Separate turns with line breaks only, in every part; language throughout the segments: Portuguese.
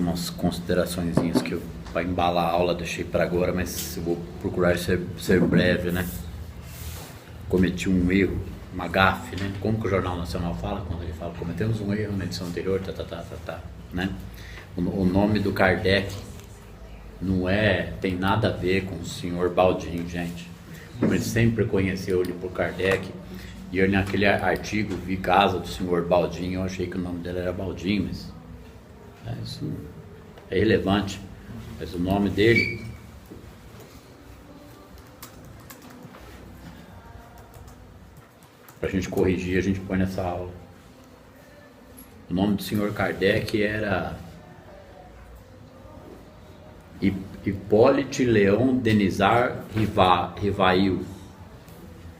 umas consideraçõezinhas que eu, para embalar a aula, deixei para agora, mas eu vou procurar ser breve, né? Cometi um erro, uma gafe, né? Como que o Jornal Nacional fala quando ele fala cometemos um erro na edição anterior, né? O nome do Kardec não tem nada a ver com o senhor Baldin, gente. Ele sempre conheceu-lhe por Kardec, e eu naquele artigo vi casa do senhor Baldin, eu achei que o nome dele era Baldin, mas isso é irrelevante. Mas o nome dele, para a gente corrigir, a gente põe nessa aula. O nome do senhor Kardec era Hipólite Leon Denizar Rivail.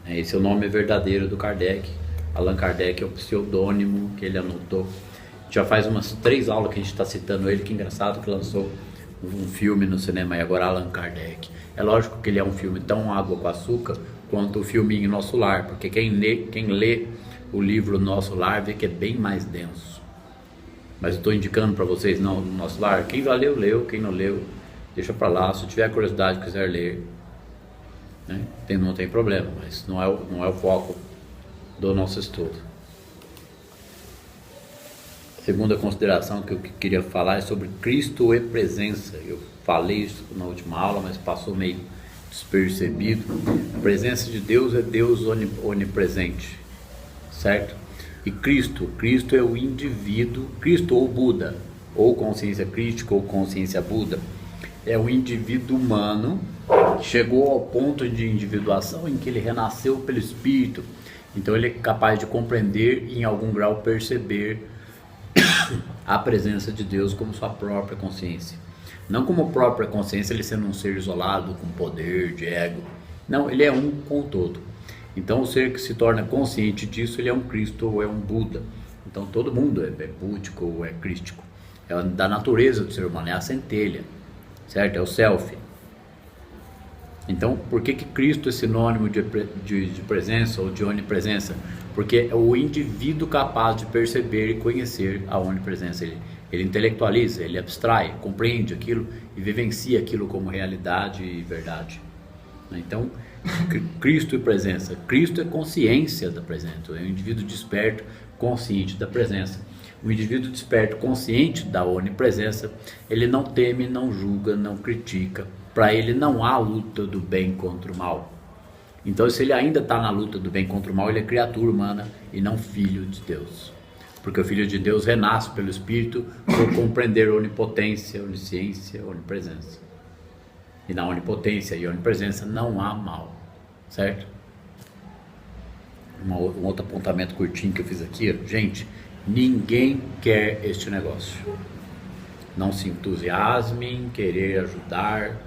Esse é o nome verdadeiro do Kardec. Allan Kardec é o pseudônimo que ele anotou. Já faz umas 3 aulas que a gente está citando ele, que engraçado que lançou um filme no cinema, e agora Allan Kardec. É lógico que ele é um filme tão água com açúcar quanto o filminho Nosso Lar, porque quem lê o livro Nosso Lar vê que é bem mais denso. Mas eu estou indicando para vocês, não, Nosso Lar, quem já leu, leu, quem não leu, deixa para lá. Se tiver curiosidade e quiser ler, né, não tem problema, mas não é o foco do nosso estudo. A segunda consideração que eu queria falar é sobre Cristo e presença. Eu falei isso na última aula, mas passou meio despercebido. A presença de Deus é Deus onipresente, certo? E Cristo é o indivíduo, Cristo ou Buda, ou consciência crística ou consciência Buda, é o indivíduo humano que chegou ao ponto de individuação em que ele renasceu pelo Espírito. Então ele é capaz de compreender e em algum grau perceber a presença de Deus como sua própria consciência. Não como própria consciência, ele sendo um ser isolado, com poder, de ego. Não, ele é um com o todo. Então o ser que se torna consciente disso, ele é um Cristo ou é um Buda. Então todo mundo é búdico ou é crístico. É da natureza do ser humano, é a centelha, certo? É o self. Então, por que Cristo é sinônimo de presença ou de onipresença? Porque é o indivíduo capaz de perceber e conhecer a onipresença. Ele intelectualiza, ele abstrai, compreende aquilo e vivencia aquilo como realidade e verdade. Então, Cristo e presença. Cristo é consciência da presença, é um indivíduo desperto, consciente da presença. O indivíduo desperto, consciente da onipresença, ele não teme, não julga, não critica. Para ele não há luta do bem contra o mal. Então, se ele ainda está na luta do bem contra o mal, ele é criatura humana e não filho de Deus. Porque o filho de Deus renasce pelo Espírito por compreender onipotência, onisciência, onipresença. E na onipotência e onipresença não há mal, certo? Um outro apontamento curtinho que eu fiz aqui, gente, ninguém quer este negócio. Não se entusiasme em querer ajudar,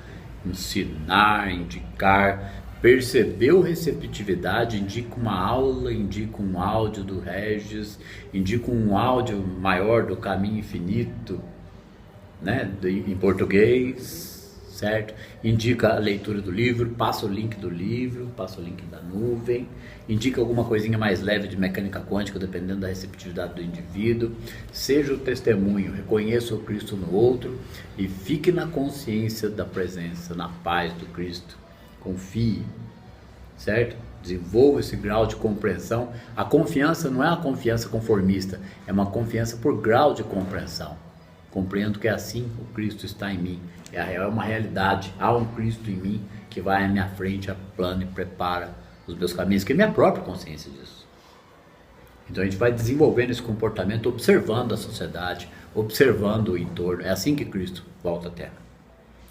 ensinar, indicar. Percebeu receptividade, indica uma aula, indica um áudio do Regis, indica um áudio maior do Caminho Infinito, né, em português, certo? Indica a leitura do livro, passa o link do livro, passa o link da nuvem, indica alguma coisinha mais leve de mecânica quântica, dependendo da receptividade do indivíduo. Seja o testemunho, reconheça o Cristo no outro e fique na consciência da presença, na paz do Cristo. Confie, certo? Desenvolva esse grau de compreensão. A confiança não é uma confiança conformista, é uma confiança por grau de compreensão. Compreendo que é assim, o Cristo está em mim. É uma realidade, há um Cristo em mim que vai à minha frente, aplana e prepara os meus caminhos, que é minha própria consciência disso. Então a gente vai desenvolvendo esse comportamento, observando a sociedade, observando o entorno. É assim que Cristo volta à Terra.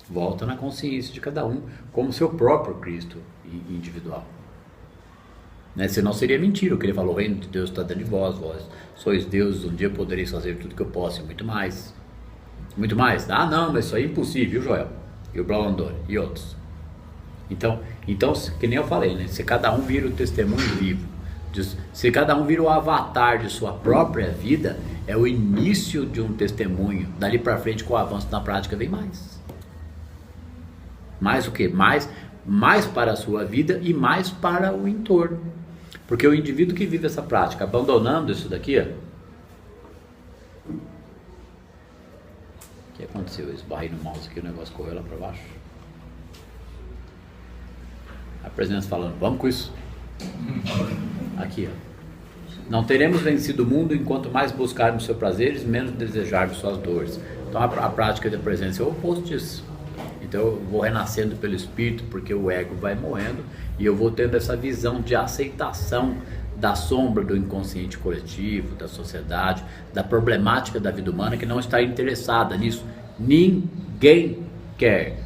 Volta na consciência de cada um, como seu próprio Cristo individual. Né? Senão seria mentira o que ele falou: o reino de Deus está dentro de vós sois deuses, um dia podereis fazer tudo que eu posso e muito mais. Muito mais. Ah não, mas isso aí é impossível, viu, Joel? E o Blauandor e outros. Então, que nem eu falei, né? Se cada um vira o testemunho vivo, se cada um vira o avatar de sua própria vida, é o início de um testemunho. Dali para frente, com o avanço na prática, vem mais. Mais o que? Mais para a sua vida e mais para o entorno. Porque o indivíduo que vive essa prática, abandonando isso daqui, ó, que aconteceu? Eu esbarrei no mouse aqui, o negócio correu lá para baixo. A presença falando, vamos com isso. Aqui, ó. Não teremos vencido o mundo enquanto mais buscarmos seus prazeres, menos desejarmos suas dores. Então a prática da presença é o oposto disso. Então eu vou renascendo pelo Espírito, porque o ego vai morrendo, e eu vou tendo essa visão de aceitação da sombra do inconsciente coletivo, da sociedade, da problemática da vida humana, que não está interessada nisso. Ninguém quer.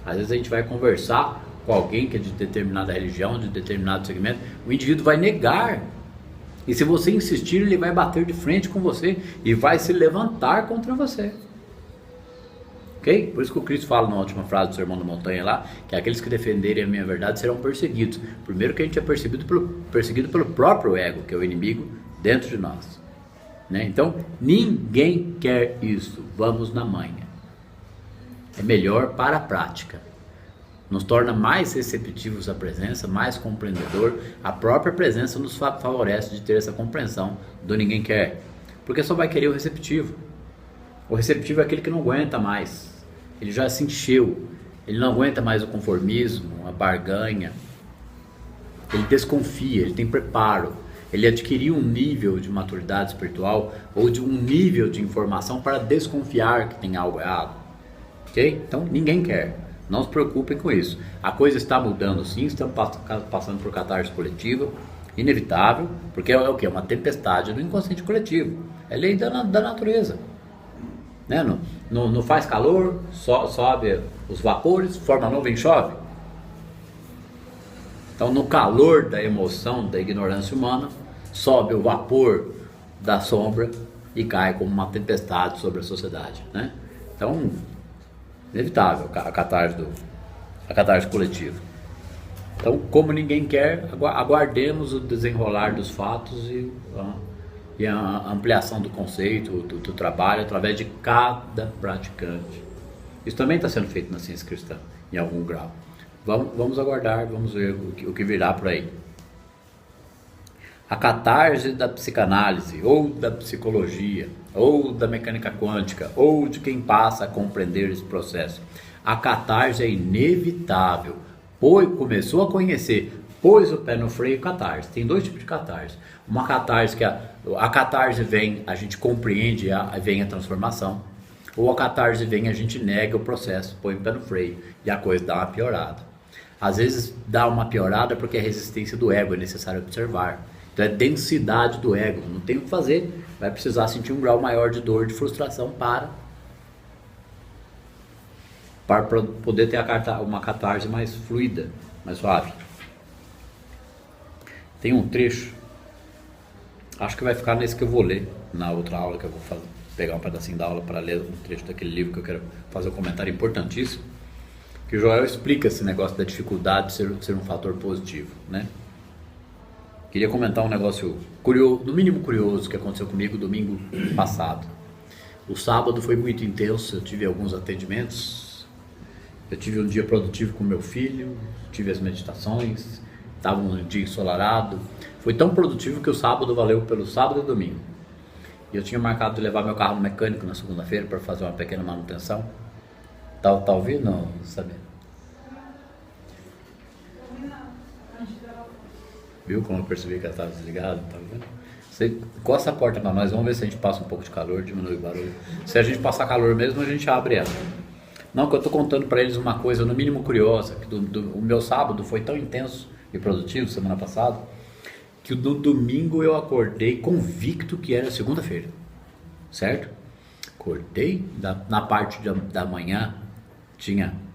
Às vezes a gente vai conversar com alguém que é de determinada religião, de determinado segmento, o indivíduo vai negar. E se você insistir, ele vai bater de frente com você e vai se levantar contra você. Ok? Por isso que o Cristo fala na última frase do Sermão da Montanha lá, que aqueles que defenderem a minha verdade serão perseguidos. Primeiro que a gente é perseguido pelo próprio ego, que é o inimigo dentro de nós. Né? Então, ninguém quer isso. Vamos na manha. É melhor para a prática. Nos torna mais receptivos à presença, mais compreendedor. A própria presença nos favorece de ter essa compreensão do ninguém quer. Porque só vai querer o receptivo. O receptivo é aquele que não aguenta mais. Ele já se encheu. Ele não aguenta mais o conformismo, a barganha. Ele desconfia, ele tem preparo. Ele adquiriu um nível de maturidade espiritual ou de um nível de informação para desconfiar que tem algo errado. Ok? Então ninguém quer. Não se preocupem com isso. A coisa está mudando sim, estamos passando por catarse coletiva, inevitável, porque é o que? É uma tempestade do inconsciente coletivo. É lei da natureza. Né? Não faz calor, sobe os vapores, forma nuvem, chove. Então no calor da emoção, da ignorância humana, sobe o vapor da sombra e cai como uma tempestade sobre a sociedade. Né? Então, inevitável a catarse coletiva. Então, como ninguém quer, aguardemos o desenrolar dos fatos e a ampliação do conceito, do trabalho, através de cada praticante. Isso também está sendo feito na ciência cristã, em algum grau. Vamos aguardar, vamos ver o que virá por aí. A catarse da psicanálise, ou da psicologia, ou da mecânica quântica, ou de quem passa a compreender esse processo. A catarse é inevitável. Começou a conhecer, pôs o pé no freio, catarse. Tem dois tipos de catarse. Uma catarse que a catarse vem, a gente compreende, vem a transformação. Ou a catarse vem, a gente nega o processo, põe o pé no freio e a coisa dá uma piorada. Às vezes dá uma piorada porque a resistência do ego é necessário observar. Então é densidade do ego, não tem o que fazer, vai precisar sentir um grau maior de dor, de frustração para poder ter uma catarse mais fluida, mais suave. Tem um trecho, acho que vai ficar nesse que eu vou ler, na outra aula que eu vou pegar um pedacinho da aula para ler um trecho daquele livro que eu quero fazer um comentário importantíssimo, que o Joel explica esse negócio da dificuldade de ser um fator positivo, né? Queria comentar um negócio curioso, no mínimo curioso, que aconteceu comigo domingo passado. O sábado foi muito intenso, eu tive alguns atendimentos, eu tive um dia produtivo com meu filho, tive as meditações, estava um dia ensolarado. Foi tão produtivo que o sábado valeu pelo sábado e domingo. E eu tinha marcado de levar meu carro no mecânico na segunda-feira para fazer uma pequena manutenção. Tá ouvindo, não, sabe? Viu como eu percebi que ela estava desligada? Tá vendo? Você encosta a porta para nós, vamos ver se a gente passa um pouco de calor, diminui o barulho. Se a gente passar calor mesmo, a gente abre ela. Não, que eu estou contando para eles uma coisa, no mínimo curiosa, que o meu sábado foi tão intenso e produtivo, semana passada, que no domingo eu acordei convicto que era segunda-feira, certo? Acordei, na parte da manhã, tinha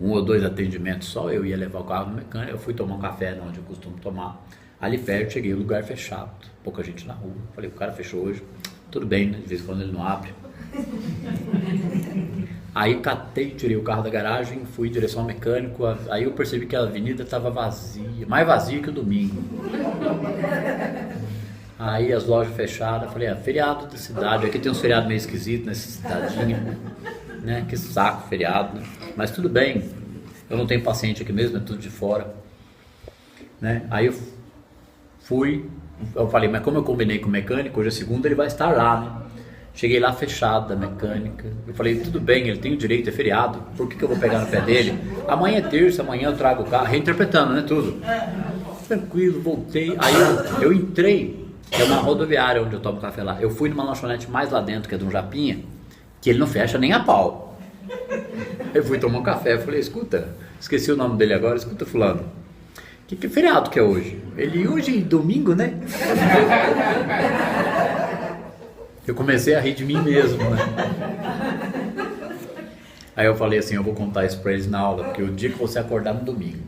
1 ou 2 atendimentos só, eu ia levar o carro no mecânico, eu fui tomar um café onde eu costumo tomar, ali perto, cheguei, o lugar fechado, pouca gente na rua, falei, o cara fechou hoje, tudo bem, né, de vez em quando ele não abre. Aí catei, tirei o carro da garagem, fui em direção ao mecânico, aí eu percebi que a avenida estava vazia, mais vazia que o domingo. Aí as lojas fechadas, falei, feriado da cidade, aqui tem uns feriados meio esquisitos nessa cidadinha, né, que saco feriado, né? Mas tudo bem, eu não tenho paciente aqui mesmo, é tudo de fora, né? Aí eu falei, mas como eu combinei com o mecânico, hoje é segunda, ele vai estar lá, né? Cheguei lá fechado da mecânica. Eu falei, tudo bem, ele tem o direito, é feriado. Por que eu vou pegar no pé dele? Amanhã é terça, amanhã eu trago o carro. Reinterpretando, né, tudo. Tranquilo, voltei. Aí eu entrei, que é uma rodoviária onde eu tomo café lá. Eu fui numa lanchonete mais lá dentro, que é de um Japinha, que ele não fecha nem a pau. Eu fui tomar um café, falei, escuta, esqueci o nome dele agora, escuta fulano. Que feriado que é hoje? Ele, hoje domingo, né? Eu comecei a rir de mim mesmo, né? Aí eu falei assim, eu vou contar isso pra eles na aula, porque o dia que você acordar no domingo,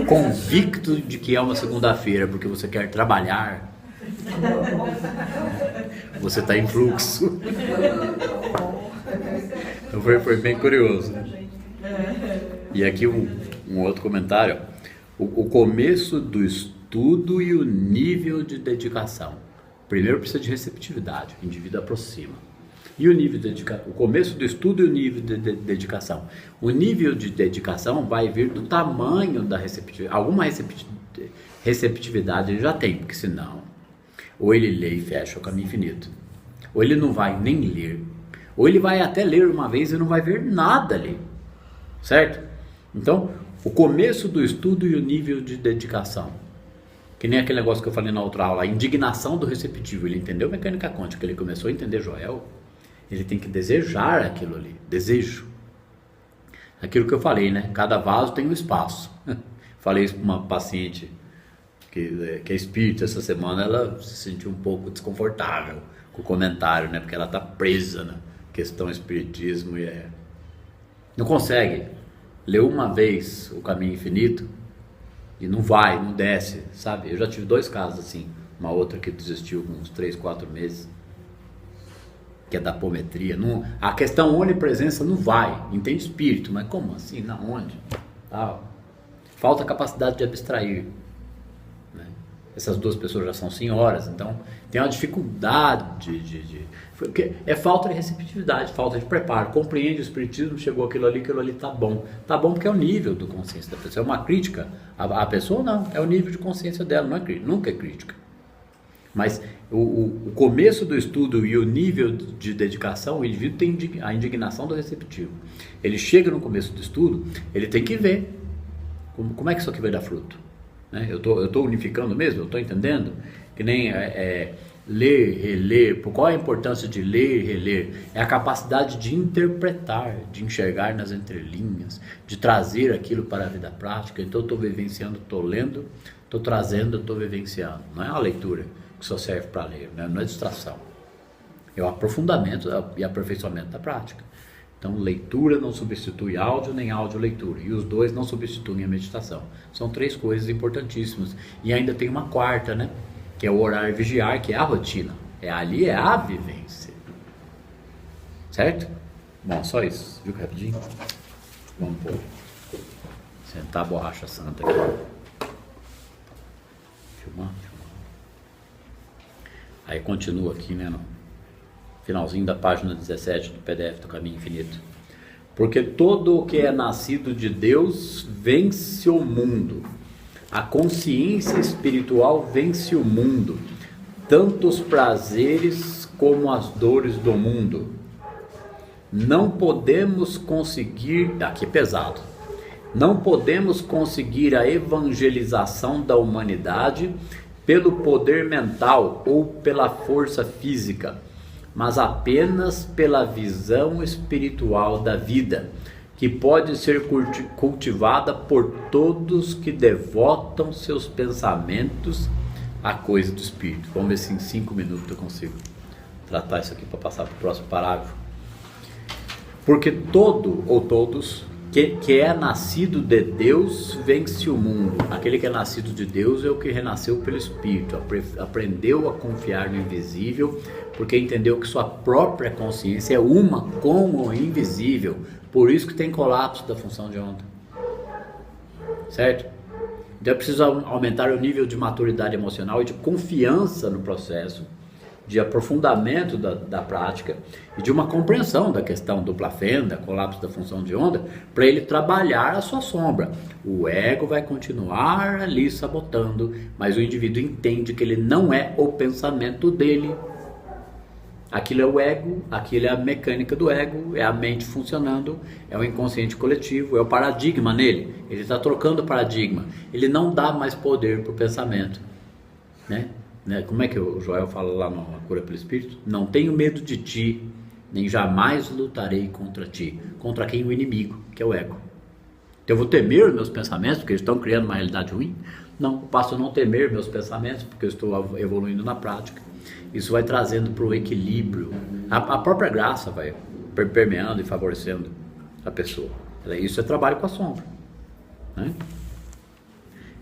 convicto de que é uma segunda-feira, porque você quer trabalhar, você está em fluxo. Então foi bem curioso, né? E aqui um outro comentário. O começo do estudo e o nível de dedicação. Primeiro precisa de receptividade, o indivíduo aproxima. E o nível de dedicação? O começo do estudo e o nível de dedicação. O nível de dedicação vai vir do tamanho da receptividade. Alguma receptividade ele já tem, porque senão, ou ele lê e fecha o caminho infinito, ou ele não vai nem ler, ou ele vai até ler uma vez e não vai ver nada ali, certo? Então, o começo do estudo e o nível de dedicação. Que nem aquele negócio que eu falei na outra aula, a indignação do receptivo. Ele entendeu mecânica quântica, ele começou a entender Joel, ele tem que desejar aquilo ali, desejo. Aquilo que eu falei, né? Cada vaso tem um espaço. Falei isso para uma paciente que é espírita essa semana, ela se sentiu um pouco desconfortável com o comentário, né? Porque ela está presa na questão espiritismo e não consegue ler uma vez o Caminho Infinito e não vai, não desce, sabe? Eu já tive 2 casos assim, uma outra que desistiu com uns 3, 4 meses, que é da apometria. Não, a questão onipresença não vai, entende espírito, mas como assim, na onde? Falta capacidade de abstrair, né? Essas 2 pessoas já são senhoras, então tem uma dificuldade porque é falta de receptividade, falta de preparo. Compreende o espiritismo, chegou aquilo ali tá bom porque é o nível de consciência da pessoa. É uma crítica à pessoa? Não, é o nível de consciência dela, não é crítica, nunca é crítica. Mas o começo do estudo e o nível de dedicação, o indivíduo tem a indignação do receptivo. Ele chega no começo do estudo, ele tem que ver como é que isso aqui vai dar fruto, né? Eu tô unificando mesmo, eu estou entendendo, que nem ler, reler. Qual é a importância de ler e reler? É a capacidade de interpretar, de enxergar nas entrelinhas, de trazer aquilo para a vida prática. Então eu estou vivenciando, estou lendo, estou trazendo, estou vivenciando. Não é uma leitura que só serve para ler, né? Não é distração, é o aprofundamento e aperfeiçoamento da prática. Então leitura não substitui áudio, nem áudio leitura, e os 2 não substituem a meditação. São 3 coisas importantíssimas. E ainda tem uma quarta, né? Que é o orar e vigiar, que é a rotina. Ali é a vivência. Certo? Bom, só isso. Viu que rapidinho? Vamos pôr. Sentar a borracha santa aqui. Filmar. Aí continua aqui, né? No finalzinho da página 17 do PDF do Caminho Infinito. Porque todo o que é nascido de Deus vence o mundo. A consciência espiritual vence o mundo, tanto os prazeres como as dores do mundo. Não podemos conseguir, aqui é pesado, não podemos conseguir a evangelização da humanidade pelo poder mental ou pela força física, mas apenas pela visão espiritual da vida, que pode ser cultivada por todos que devotam seus pensamentos à coisa do Espírito. Vamos ver se em 5 minutos eu consigo tratar isso aqui para passar para o próximo parágrafo. Porque todo ou todos que é nascido de Deus vence o mundo. Aquele que é nascido de Deus é o que renasceu pelo Espírito, aprendeu a confiar no invisível, porque entendeu que sua própria consciência é uma com o invisível. Por isso que tem colapso da função de onda, certo? Então é preciso aumentar o nível de maturidade emocional e de confiança no processo, de aprofundamento da prática e de uma compreensão da questão dupla fenda, colapso da função de onda, para ele trabalhar a sua sombra. O ego vai continuar ali sabotando, mas o indivíduo entende que ele não é o pensamento dele. Aquilo é o ego, aquilo é a mecânica do ego, é a mente funcionando, é o inconsciente coletivo, é o paradigma nele. Ele está trocando o paradigma. Ele não dá mais poder para o pensamento. Né? Como é que o Joel fala lá na Cura pelo Espírito? Não tenho medo de ti, nem jamais lutarei contra ti. Contra quem? O inimigo, que é o ego. Então eu vou temer os meus pensamentos, porque eles estão criando uma realidade ruim? Não, eu passo a não temer meus pensamentos, porque eu estou evoluindo na prática. Isso vai trazendo para o equilíbrio. A própria graça vai permeando e favorecendo a pessoa. Isso é trabalho com a sombra. Né?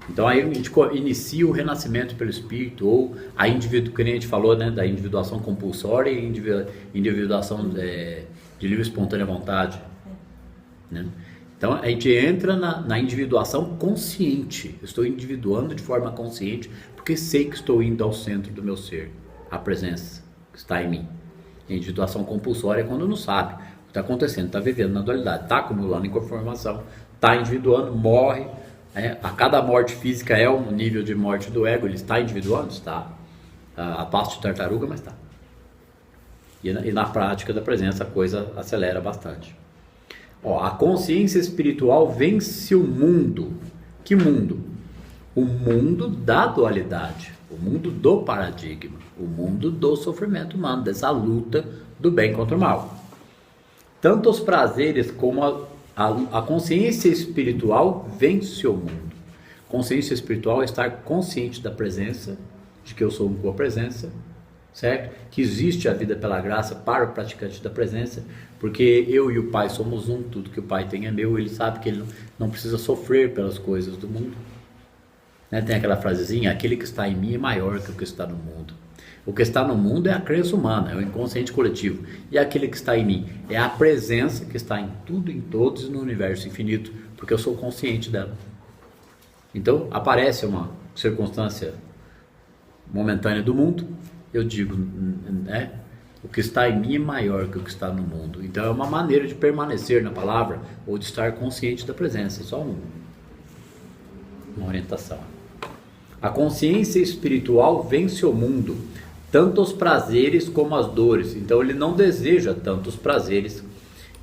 Então aí a gente inicia o renascimento pelo Espírito, ou a que a gente falou, né, da individuação compulsória e individuação de livre e espontânea vontade. Né? Então a gente entra na individuação consciente. Eu estou individuando de forma consciente, porque sei que estou indo ao centro do meu ser, a presença que está em mim. A individuação compulsória é quando não sabe o que está acontecendo, está vivendo na dualidade, está acumulando informação, está individuando, morre. A cada morte física é um nível de morte do ego. Ele está individuando? Está. A passo de tartaruga, mas está. E na prática da presença a coisa acelera bastante. A consciência espiritual vence o mundo. Que mundo? O mundo da dualidade, o mundo do paradigma, o mundo do sofrimento humano, dessa luta do bem contra o mal. Tanto os prazeres como a consciência espiritual vence o mundo. Consciência espiritual é estar consciente da presença, de que eu sou um com a presença, certo? Que existe a vida pela graça para o praticante da presença, porque eu e o Pai somos um, tudo que o Pai tem é meu, ele sabe que ele não precisa sofrer pelas coisas do mundo. Né? Tem aquela frasezinha, aquele que está em mim é maior que o que está no mundo. O que está no mundo é a crença humana, é o inconsciente coletivo. E aquele que está em mim é a presença que está em tudo, em todos e no universo infinito, porque eu sou consciente dela. Então, aparece uma circunstância momentânea do mundo, eu digo, né? O que está em mim é maior que o que está no mundo. Então, é uma maneira de permanecer na palavra ou de estar consciente da presença, só uma orientação. A consciência espiritual vence o mundo, tanto os prazeres como as dores. Então ele não deseja tanto os prazeres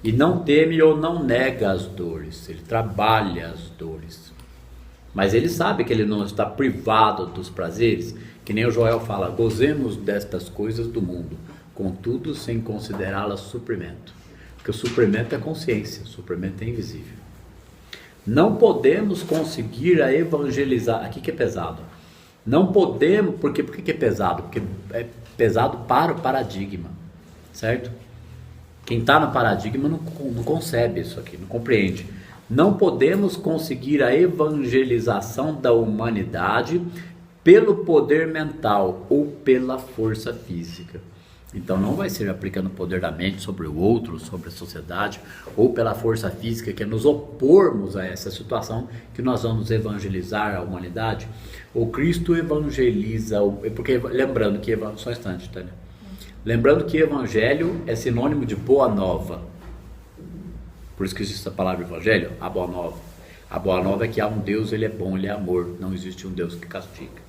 e não teme ou não nega as dores. Ele trabalha as dores. Mas ele sabe que ele não está privado dos prazeres, que nem o Joel fala, gozemos destas coisas do mundo, contudo sem considerá-las suprimento. Porque o suprimento é consciência, o suprimento é invisível. Não podemos conseguir a evangelizar, aqui que é pesado. Não podemos, por que é pesado? Porque é pesado para o paradigma, certo? Quem está no paradigma não concebe isso aqui, não compreende. Não podemos conseguir a evangelização da humanidade pelo poder mental ou pela força física. Então não vai ser aplicando o poder da mente sobre o outro, sobre a sociedade, ou pela força física, que é nos opormos a essa situação que nós vamos evangelizar a humanidade. O Cristo evangeliza, porque lembrando que, só um instante, Tânia. Lembrando que evangelho é sinônimo de boa nova. Por isso que existe a palavra evangelho, a boa nova. A boa nova é que há um Deus, ele é bom, ele é amor, não existe um Deus que castiga.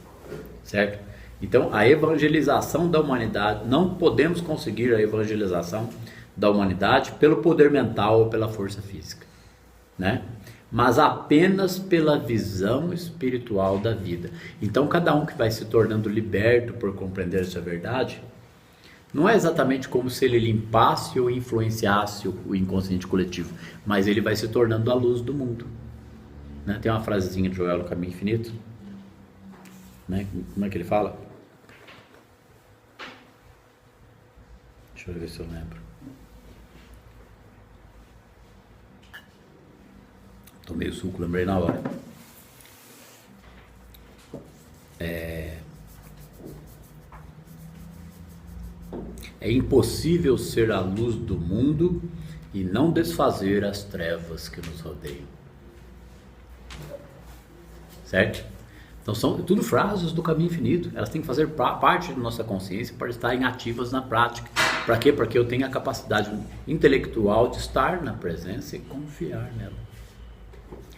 Certo? Então, a evangelização da humanidade, não podemos conseguir a evangelização da humanidade pelo poder mental ou pela força física, né? Mas apenas pela visão espiritual da vida. Então, cada um que vai se tornando liberto por compreender essa verdade, não é exatamente como se ele limpasse ou influenciasse o inconsciente coletivo, mas ele vai se tornando a luz do mundo. Né? Tem uma frasezinha de Joel no Caminho Infinito, né? Como é que ele fala? Deixa eu ver se eu lembro. Tomei o suco, lembrei na hora. É impossível ser a luz do mundo e não desfazer as trevas que nos rodeiam. Certo? Então são tudo frases do Caminho Infinito. Elas têm que fazer parte da nossa consciência para estarem ativas na prática. Para quê? Para que eu tenha a capacidade intelectual de estar na presença e confiar nela.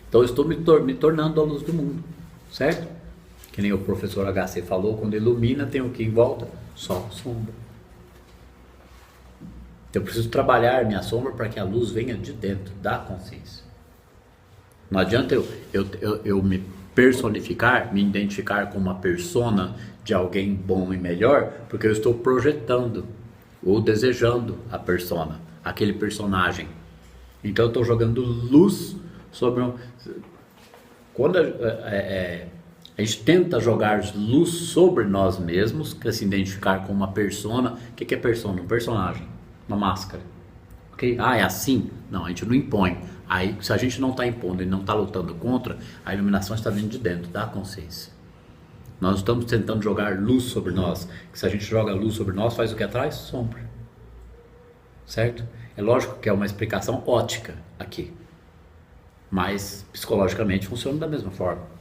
Então eu estou me tornando a luz do mundo, certo? Que nem o professor HC falou, quando ilumina tem o que em volta? Só sombra. Então eu preciso trabalhar minha sombra para que a luz venha de dentro da consciência. Não adianta eu me personificar, me identificar com uma persona de alguém bom e melhor, porque eu estou projetando ou desejando a persona, aquele personagem. Então eu estou jogando luz sobre quando a gente tenta jogar luz sobre nós mesmos, que é se identificar com uma persona. O que é persona? Um personagem, uma máscara. Okay? É assim? Não, a gente não impõe. Aí, se a gente não está impondo e não está lutando contra, a iluminação está vindo de dentro da consciência. Nós estamos tentando jogar luz sobre nós. Que se a gente joga luz sobre nós, faz o que atrás? Sombra. Certo? É lógico que é uma explicação ótica aqui. Mas, psicologicamente, funciona da mesma forma.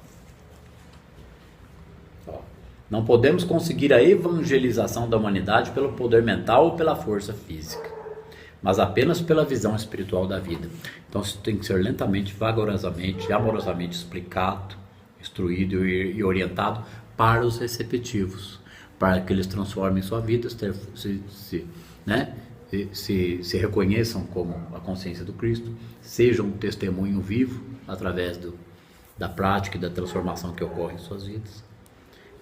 Não podemos conseguir a evangelização da humanidade pelo poder mental ou pela força física, mas apenas pela visão espiritual da vida. Então isso tem que ser lentamente, vagarosamente, amorosamente explicado, instruído e orientado para os receptivos, para que eles transformem sua vida, se reconheçam como a consciência do Cristo, sejam um testemunho vivo através da prática e da transformação que ocorre em suas vidas.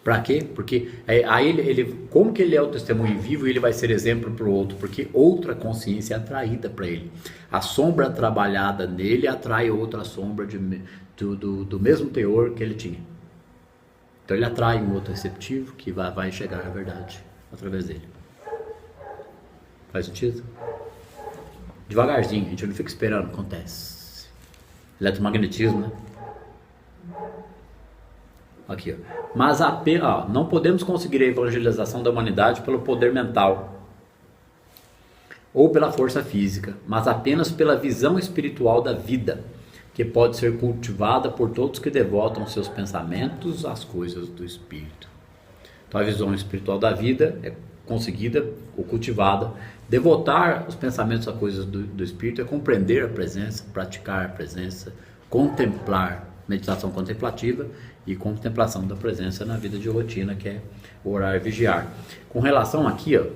Para quê? Porque aí como que ele é o testemunho vivo, ele vai ser exemplo para o outro, porque outra consciência é atraída para ele. A sombra trabalhada nele atrai outra sombra do mesmo teor que ele tinha. Então ele atrai um outro receptivo que vai chegar à verdade através dele. Faz sentido? Devagarzinho, a gente não fica esperando, acontece. Eletromagnetismo, né? Aqui, ó. Mas não podemos conseguir a evangelização da humanidade pelo poder mental ou pela força física, mas apenas pela visão espiritual da vida, que pode ser cultivada por todos que devotam seus pensamentos às coisas do Espírito. Então a visão espiritual da vida é conseguida ou cultivada. Devotar os pensamentos a coisas do Espírito é compreender a presença, praticar a presença, contemplar, meditação contemplativa e contemplação da presença na vida de rotina, que é orar e vigiar. Com relação aqui, ó,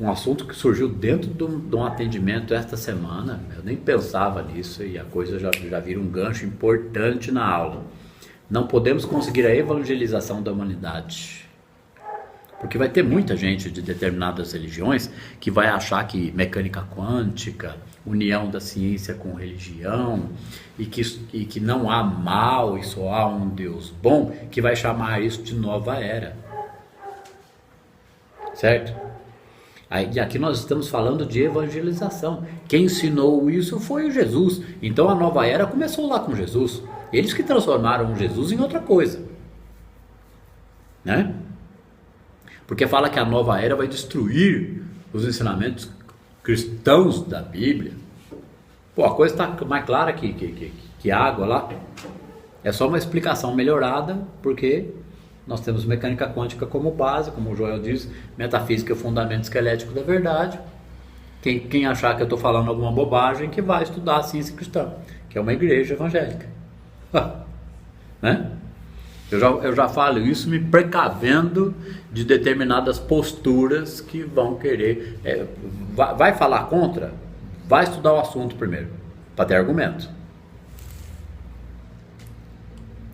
um assunto que surgiu dentro de um atendimento esta semana, eu nem pensava nisso e a coisa já vira um gancho importante na aula. Não podemos conseguir a evangelização da humanidade, porque vai ter muita gente de determinadas religiões que vai achar que mecânica quântica, união da ciência com religião, e que não há mal e só há um Deus bom, que vai chamar isso de nova era. Certo? E aqui nós estamos falando de evangelização. Quem ensinou isso foi o Jesus. Então a nova era começou lá com Jesus. Eles que transformaram Jesus em outra coisa. Né? Porque fala que a nova era vai destruir os ensinamentos cristãos da Bíblia. Pô, a coisa está mais clara que água lá. É só uma explicação melhorada, porque nós temos mecânica quântica como base, como o Joel diz, metafísica é o fundamento esquelético da verdade. Quem achar que eu estou falando alguma bobagem, que vai estudar a ciência cristã, que é uma igreja evangélica. Né? Eu já falo isso me precavendo de determinadas posturas que vão querer. Vai falar contra? Vai estudar o assunto primeiro, para ter argumento.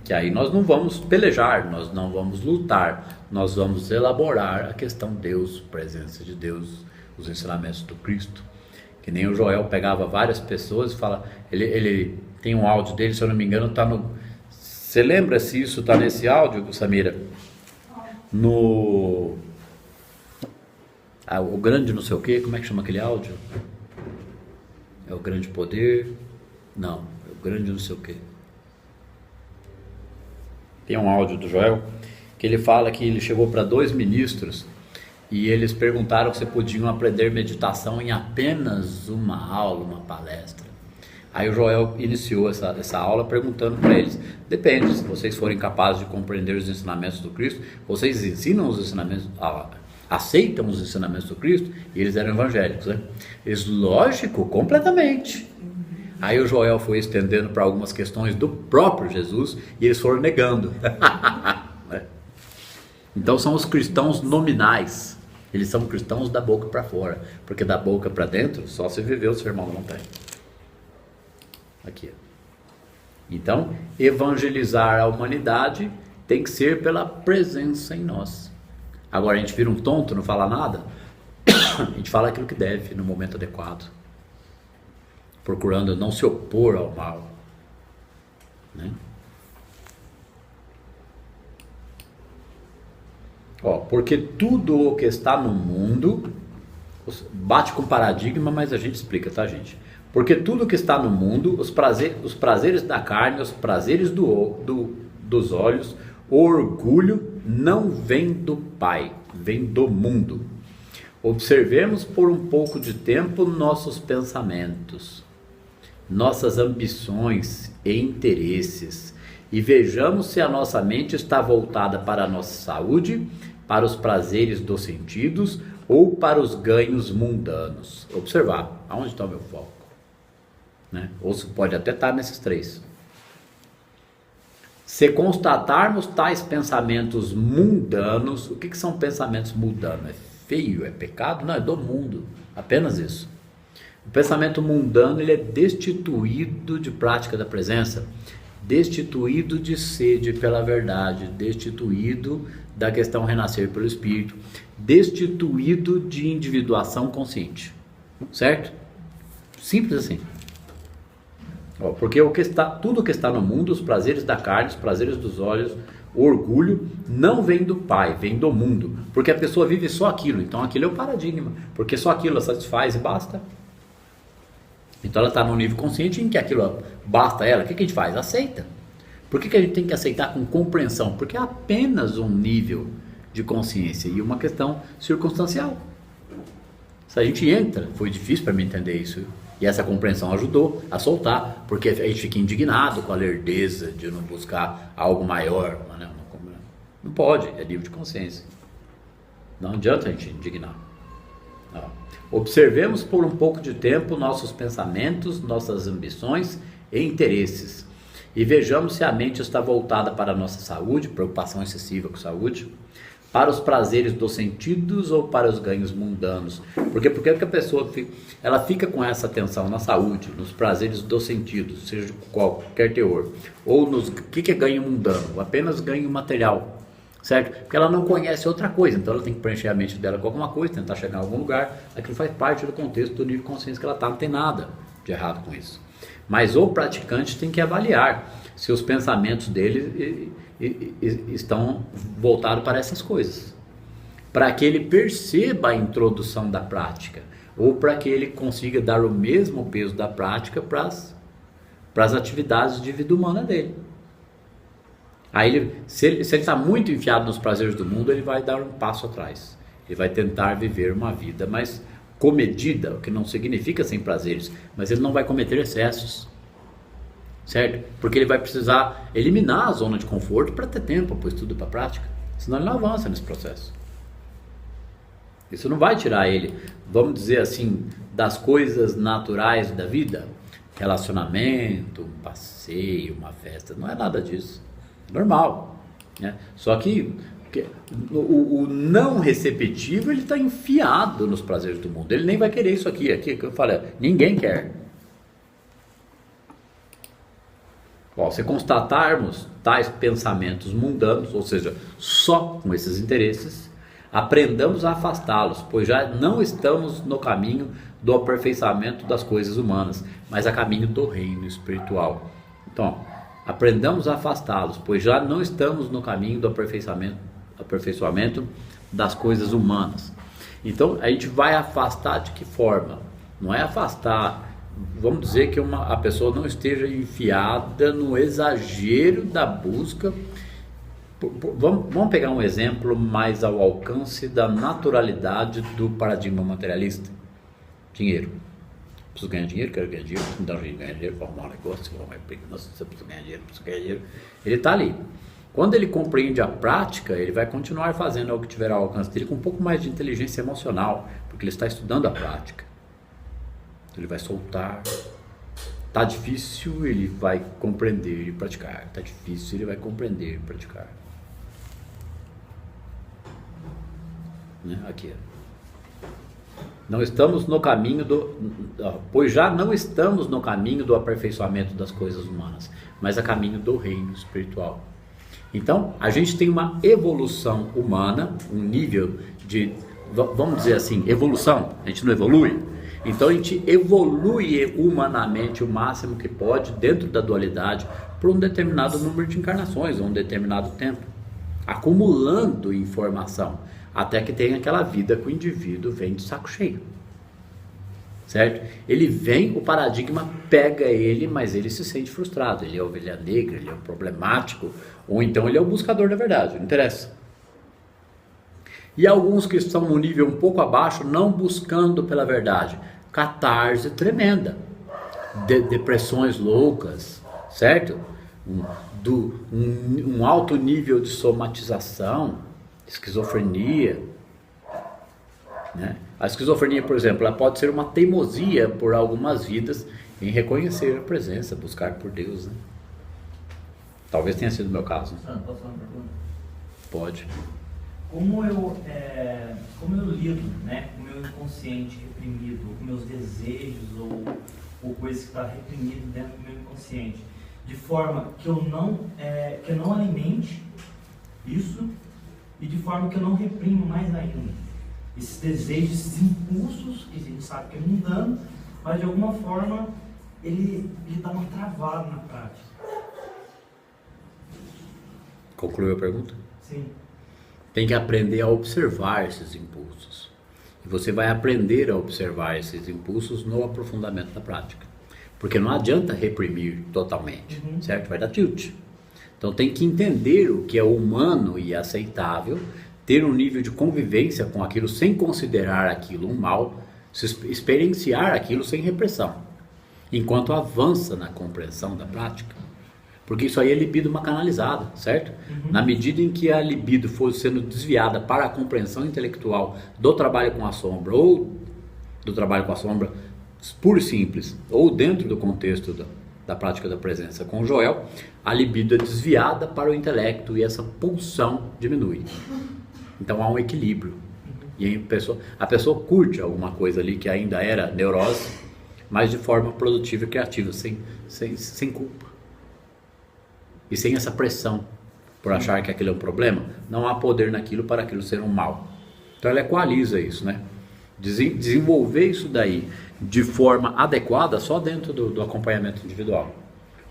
Que aí nós não vamos pelejar, nós não vamos lutar, nós vamos elaborar a questão Deus, presença de Deus, os ensinamentos do Cristo. Que nem o Joel pegava várias pessoas e fala, ele tem um áudio dele, se eu não me engano, está no... Você lembra se isso está nesse áudio, Samira? O grande não sei o que, como é que chama aquele áudio? É o grande poder? Não, é o grande não sei o que. Tem um áudio do Joel que ele fala que ele chegou para 2 ministros e eles perguntaram se podiam aprender meditação em apenas uma aula, uma palestra. Aí o Joel iniciou essa aula perguntando para eles, depende, se vocês forem capazes de compreender os ensinamentos do Cristo, vocês ensinam os ensinamentos, aceitam os ensinamentos do Cristo? E eles eram evangélicos, né? Eles, lógico, completamente. Aí o Joel foi estendendo para algumas questões do próprio Jesus e eles foram negando. Então são os cristãos nominais, Eles são cristãos da boca para fora, porque da boca para dentro, só se viveu o sermão da montanha. Aqui. Então, evangelizar a humanidade tem que ser pela presença em nós. Agora, a gente vira um tonto, não fala nada, a gente fala aquilo que deve, no momento adequado, procurando não se opor ao mal, né? Porque tudo o que está no mundo, bate com paradigma, mas a gente explica, tá, gente? Porque tudo que está no mundo, os prazeres da carne, os prazeres dos olhos, o orgulho, não vem do Pai, vem do mundo. Observemos por um pouco de tempo nossos pensamentos, nossas ambições e interesses, e vejamos se a nossa mente está voltada para a nossa saúde, para os prazeres dos sentidos ou para os ganhos mundanos. Observar, aonde está o meu foco? Né? Ou se pode até estar nesses três. Se constatarmos tais pensamentos mundanos, o que são pensamentos mundanos? É feio, é pecado? Não, é do mundo, apenas isso. O pensamento mundano, ele é destituído de prática da presença, destituído de sede pela verdade, destituído da questão renascer pelo Espírito, destituído de individuação consciente, certo? Simples assim. Porque tudo que está no mundo, os prazeres da carne, os prazeres dos olhos, o orgulho, não vem do Pai, vem do mundo, porque a pessoa vive só aquilo, então aquilo é o paradigma, porque só aquilo a satisfaz e basta. Então ela está num nível consciente em que aquilo basta a ela. O que a gente faz? Aceita. Por que a gente tem que aceitar com compreensão? Porque é apenas um nível de consciência e uma questão circunstancial. Se a gente entra, foi difícil para mim entender isso, e essa compreensão ajudou a soltar, porque a gente fica indignado com a lerdeza de não buscar algo maior. Não pode, é nível de consciência. Não adianta a gente indignar. Não. Observemos por um pouco de tempo nossos pensamentos, nossas ambições e interesses, e vejamos se a mente está voltada para a nossa saúde, preocupação excessiva com saúde, para os prazeres dos sentidos ou para os ganhos mundanos. Porque a pessoa ela fica com essa atenção na saúde, nos prazeres dos sentidos, seja de qualquer teor, ou nos que é ganho mundano, apenas ganho material, certo? Porque ela não conhece outra coisa, então ela tem que preencher a mente dela com alguma coisa, tentar chegar em algum lugar, aquilo faz parte do contexto do nível de consciência que ela está, não tem nada de errado com isso. Mas o praticante tem que avaliar se os pensamentos dele estão voltados para essas coisas, para que ele perceba a introdução da prática, ou para que ele consiga dar o mesmo peso da prática para as atividades de vida humana dele. Aí se ele está muito enfiado nos prazeres do mundo, ele vai dar um passo atrás, ele vai tentar viver uma vida mais comedida, o que não significa sem prazeres, mas ele não vai cometer excessos, certo? Porque ele vai precisar eliminar a zona de conforto para ter tempo para o estudo e para a prática, senão ele não avança nesse processo. Isso não vai tirar ele, vamos dizer assim, das coisas naturais da vida, relacionamento, um passeio, uma festa, não é nada disso, normal, né? Só que o não receptivo, ele está enfiado nos prazeres do mundo, ele nem vai querer isso aqui que eu falei, ninguém quer. Se constatarmos tais pensamentos mundanos, ou seja, só com esses interesses, aprendamos a afastá-los, pois já não estamos no caminho do aperfeiçoamento das coisas humanas, mas a caminho do reino espiritual. Então, aprendamos a afastá-los, pois já não estamos no caminho do aperfeiçoamento das coisas humanas. Então, a gente vai afastar de que forma? Não é afastar, vamos dizer que a pessoa não esteja enfiada no exagero da busca. Vamos pegar um exemplo mais ao alcance da naturalidade do paradigma materialista. Dinheiro. Preciso ganhar dinheiro, quero ganhar dinheiro, me dá um jeito de ganhar dinheiro, vou arrumar um negócio, vou arrumar emprego, nossa, você precisa ganhar dinheiro, preciso ganhar dinheiro. Ele está ali. Quando ele compreende a prática, ele vai continuar fazendo o que tiver ao alcance dele com um pouco mais de inteligência emocional, porque ele está estudando a prática. Ele vai soltar. Está difícil, ele vai compreender e praticar. Está difícil, ele vai compreender e praticar. Aqui. Não estamos no caminho pois já não estamos no caminho do aperfeiçoamento das coisas humanas, mas a caminho do reino espiritual. Então, a gente tem uma evolução humana, um nível de, vamos dizer assim, evolução. A gente não evolui? Então a gente evolui humanamente o máximo que pode dentro da dualidade por um determinado número de encarnações, ou um determinado tempo, acumulando informação, até que tem aquela vida que o indivíduo vem de saco cheio, certo? Ele vem, o paradigma pega ele, mas ele se sente frustrado, ele é ovelha negra, ele é um problemático, ou então ele é o buscador da verdade, não interessa. E alguns que estão no nível um pouco abaixo, não buscando pela verdade, catarse tremenda, depressões loucas, certo? Um alto nível de somatização, esquizofrenia, né? A esquizofrenia, por exemplo, ela pode ser uma teimosia por algumas vidas em reconhecer a presença, buscar por Deus, né? Talvez tenha sido o meu caso.
Posso fazer uma pergunta?
Pode.
Como eu lido, né, com o meu inconsciente reprimido, com meus desejos ou coisas que estão reprimidas dentro do meu inconsciente, de forma que eu não alimente isso e de forma que eu não reprimo mais ainda esses desejos, esses impulsos que a gente sabe que é mundano, mas de alguma forma ele dá uma travada na prática.
Concluiu a pergunta?
Sim.
Tem que aprender a observar esses impulsos. E você vai aprender a observar esses impulsos no aprofundamento da prática. Porque não adianta reprimir totalmente, certo? Vai dar tilt. Então tem que entender o que é humano e aceitável, ter um nível de convivência com aquilo sem considerar aquilo um mal, experienciar aquilo sem repressão, enquanto avança na compreensão da prática. Porque isso aí é libido canalizada, certo? Na medida em que a libido for sendo desviada para a compreensão intelectual do trabalho com a sombra, ou do trabalho com a sombra puro e simples, ou dentro do contexto da prática da presença com o Joel, a libido é desviada para o intelecto e essa pulsão diminui. Então há um equilíbrio. E a pessoa curte alguma coisa ali que ainda era neurose, mas de forma produtiva e criativa, sem culpa. E sem essa pressão por achar que aquilo é um problema, não há poder naquilo para aquilo ser um mal. Então ela equaliza isso, né? Desenvolver isso daí de forma adequada só dentro do acompanhamento individual.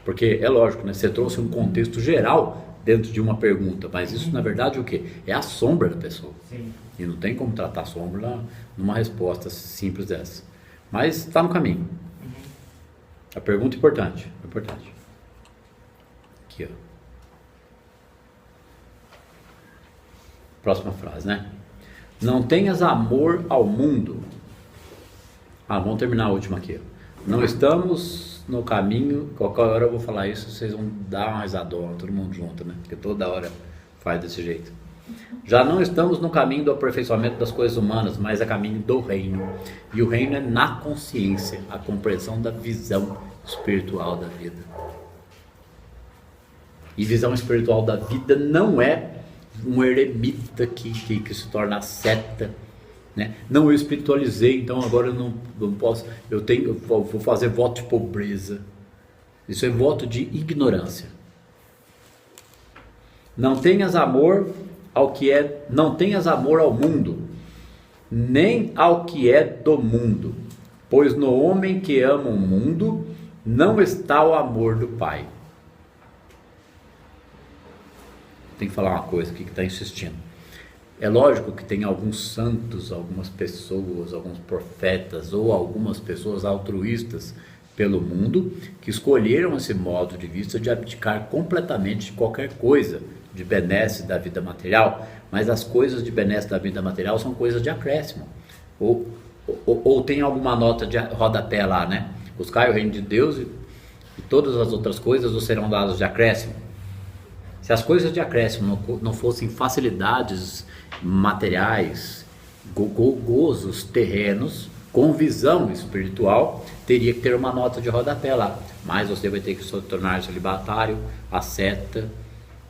Porque é lógico, né? Você trouxe um contexto geral dentro de uma pergunta, mas isso na verdade o quê? É a sombra da pessoa.
Sim.
E não tem como tratar a sombra numa resposta simples dessa. Mas está no caminho. A pergunta é importante. Aqui, ó. Próxima frase, né? Não tenhas amor ao mundo. Vamos terminar a última aqui, ó. Não estamos no caminho. Qualquer hora eu vou falar isso, vocês vão dar uma risadona, todo mundo junto, né? Porque toda hora faz desse jeito. Já não estamos no caminho do aperfeiçoamento das coisas humanas, mas a caminho do reino. E o reino é na consciência, a compreensão da visão espiritual da vida. E visão espiritual da vida não é um eremita que se torna seta, né? Não, eu espiritualizei, então agora eu não posso, eu vou fazer voto de pobreza. Isso é voto de ignorância. Não tenhas amor ao mundo, nem ao que é do mundo, pois no homem que ama o mundo não está o amor do Pai. Tem que falar uma coisa aqui que está insistindo. É lógico que tem alguns santos, algumas pessoas, alguns profetas ou algumas pessoas altruístas pelo mundo que escolheram esse modo de vista de abdicar completamente de qualquer coisa de benesse da vida material, mas as coisas de benesse da vida material são coisas de acréscimo. Ou tem alguma nota de rodapé lá, né? Buscai o reino de Deus e todas as outras coisas vos serão dadas de acréscimo. Se as coisas de acréscimo não fossem facilidades materiais, gozos terrenos, com visão espiritual, teria que ter uma nota de rodapé lá. Mas você vai ter que se tornar celibatário, asceta,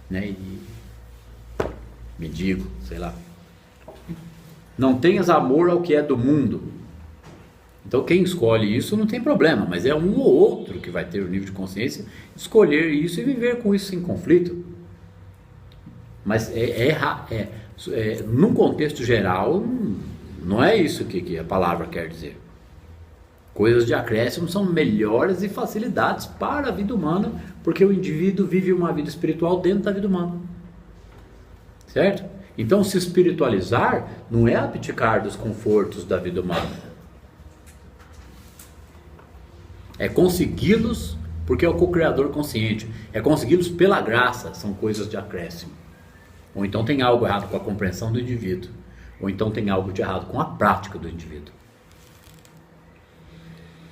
né, e mendigo, sei lá. Não tenhas amor ao que é do mundo. Então quem escolhe isso não tem problema, mas é um ou outro que vai ter o nível de consciência de escolher isso e viver com isso sem conflito. Mas num contexto geral, não é isso que a palavra quer dizer. Coisas de acréscimo são melhores e facilidades para a vida humana, porque o indivíduo vive uma vida espiritual dentro da vida humana. Certo? Então se espiritualizar não é abdicar dos confortos da vida humana. É consegui-los porque é o co-criador consciente. É consegui-los pela graça, são coisas de acréscimo. Ou então tem algo errado com a compreensão do indivíduo. Ou então tem algo de errado com a prática do indivíduo.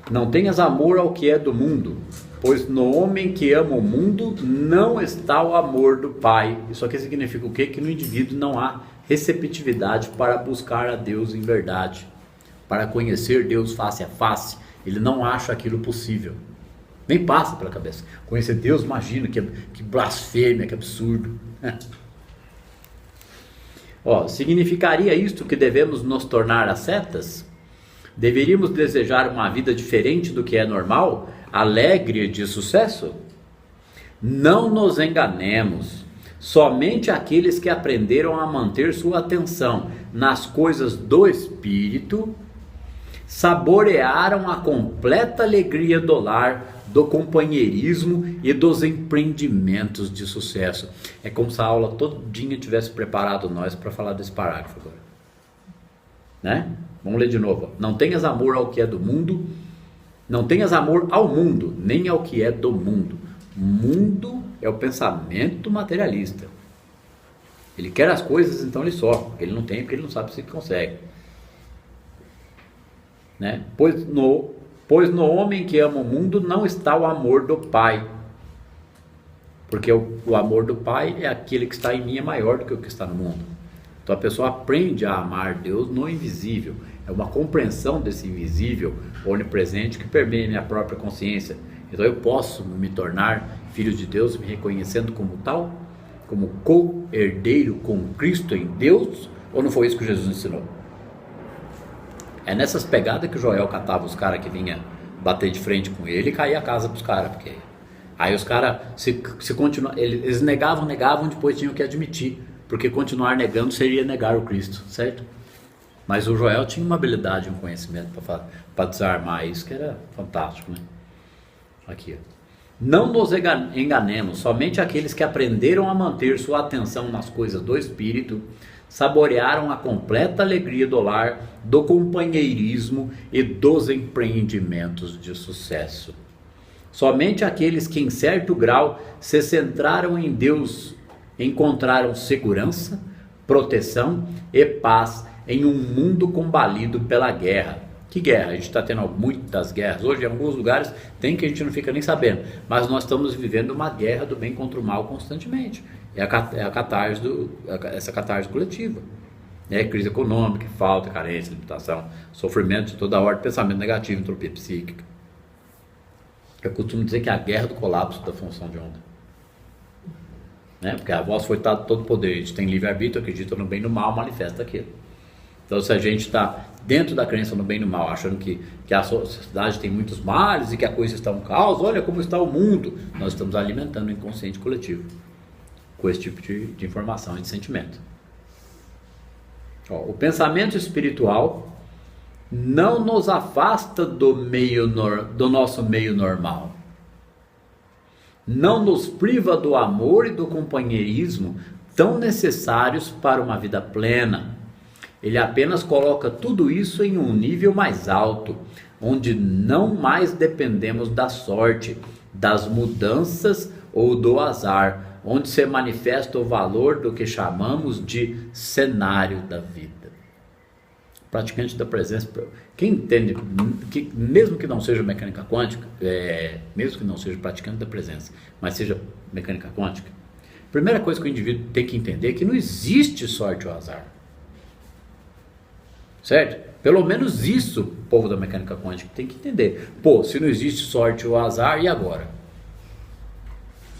Não tenhas amor ao que é do mundo, pois no homem que ama o mundo não está o amor do Pai. Isso aqui significa o quê? Que no indivíduo não há receptividade para buscar a Deus em verdade, para conhecer Deus face a face. Ele não acha aquilo possível, nem passa pela cabeça. Conhecer Deus, imagina, que blasfêmia, que absurdo. Significaria isto que devemos nos tornar ascetas? Deveríamos desejar uma vida diferente do que é normal, alegre e de sucesso? Não nos enganemos. Somente aqueles que aprenderam a manter sua atenção nas coisas do Espírito saborearam a completa alegria do lar, do companheirismo e dos empreendimentos de sucesso. É como se a aula todinha tivesse preparado nós para falar desse parágrafo agora. Né? Vamos ler de novo. Não tenhas amor ao que é do mundo, não tenhas amor ao mundo, nem ao que é do mundo. Mundo é o pensamento materialista. Ele quer as coisas, então ele sofre. Ele não tem, porque ele não sabe se consegue. Né? Pois no homem que ama o mundo não está o amor do Pai. Porque o amor do Pai é aquele que está em mim, é maior do que o que está no mundo. Então a pessoa aprende a amar Deus no invisível. É uma compreensão desse invisível onipresente que permeia minha própria consciência. Então eu posso me tornar filho de Deus, me reconhecendo como tal, como co-herdeiro com Cristo em Deus, ou não foi isso que Jesus ensinou? É nessas pegadas que o Joel catava os caras que vinha bater de frente com ele e caía a casa pros caras, porque aí os caras eles negavam, depois tinham que admitir, porque continuar negando seria negar o Cristo, certo? Mas o Joel tinha uma habilidade, um conhecimento para desarmar isso, que era fantástico, né? Aqui, ó. Não nos enganemos, somente aqueles que aprenderam a manter sua atenção nas coisas do Espírito saborearam a completa alegria do lar, do companheirismo e dos empreendimentos de sucesso. Somente aqueles que em certo grau se centraram em Deus encontraram segurança, proteção e paz em um mundo combalido pela guerra. Que guerra? A gente está tendo muitas guerras. Hoje em alguns lugares tem que a gente não fica nem sabendo. Mas nós estamos vivendo uma guerra do bem contra o mal constantemente. É a catarse essa catarse coletiva. Crise econômica, falta, carência, limitação, sofrimento de toda ordem, pensamento negativo, entropia psíquica. Eu costumo dizer que é a guerra do colapso da função de onda. Porque a voz foi dada todo poder. A gente tem livre-arbítrio, acredita no bem e no mal, manifesta aquilo. Então se a gente está dentro da crença no bem e no mal, achando que a sociedade tem muitos males e que a coisa está um caos, olha como está o mundo, nós estamos alimentando o inconsciente coletivo com esse tipo de informação e de sentimento. O pensamento espiritual não nos afasta do nosso meio normal, não nos priva do amor e do companheirismo tão necessários para uma vida plena. Ele apenas coloca tudo isso em um nível mais alto, onde não mais dependemos da sorte, das mudanças ou do azar, onde se manifesta o valor do que chamamos de cenário da vida. Praticante da presença, quem entende, que mesmo que não seja mecânica quântica, mesmo que não seja praticante da presença, mas seja mecânica quântica, a primeira coisa que o indivíduo tem que entender é que não existe sorte ou azar. Certo? Pelo menos isso o povo da mecânica quântica tem que entender. Se não existe sorte ou azar, e agora?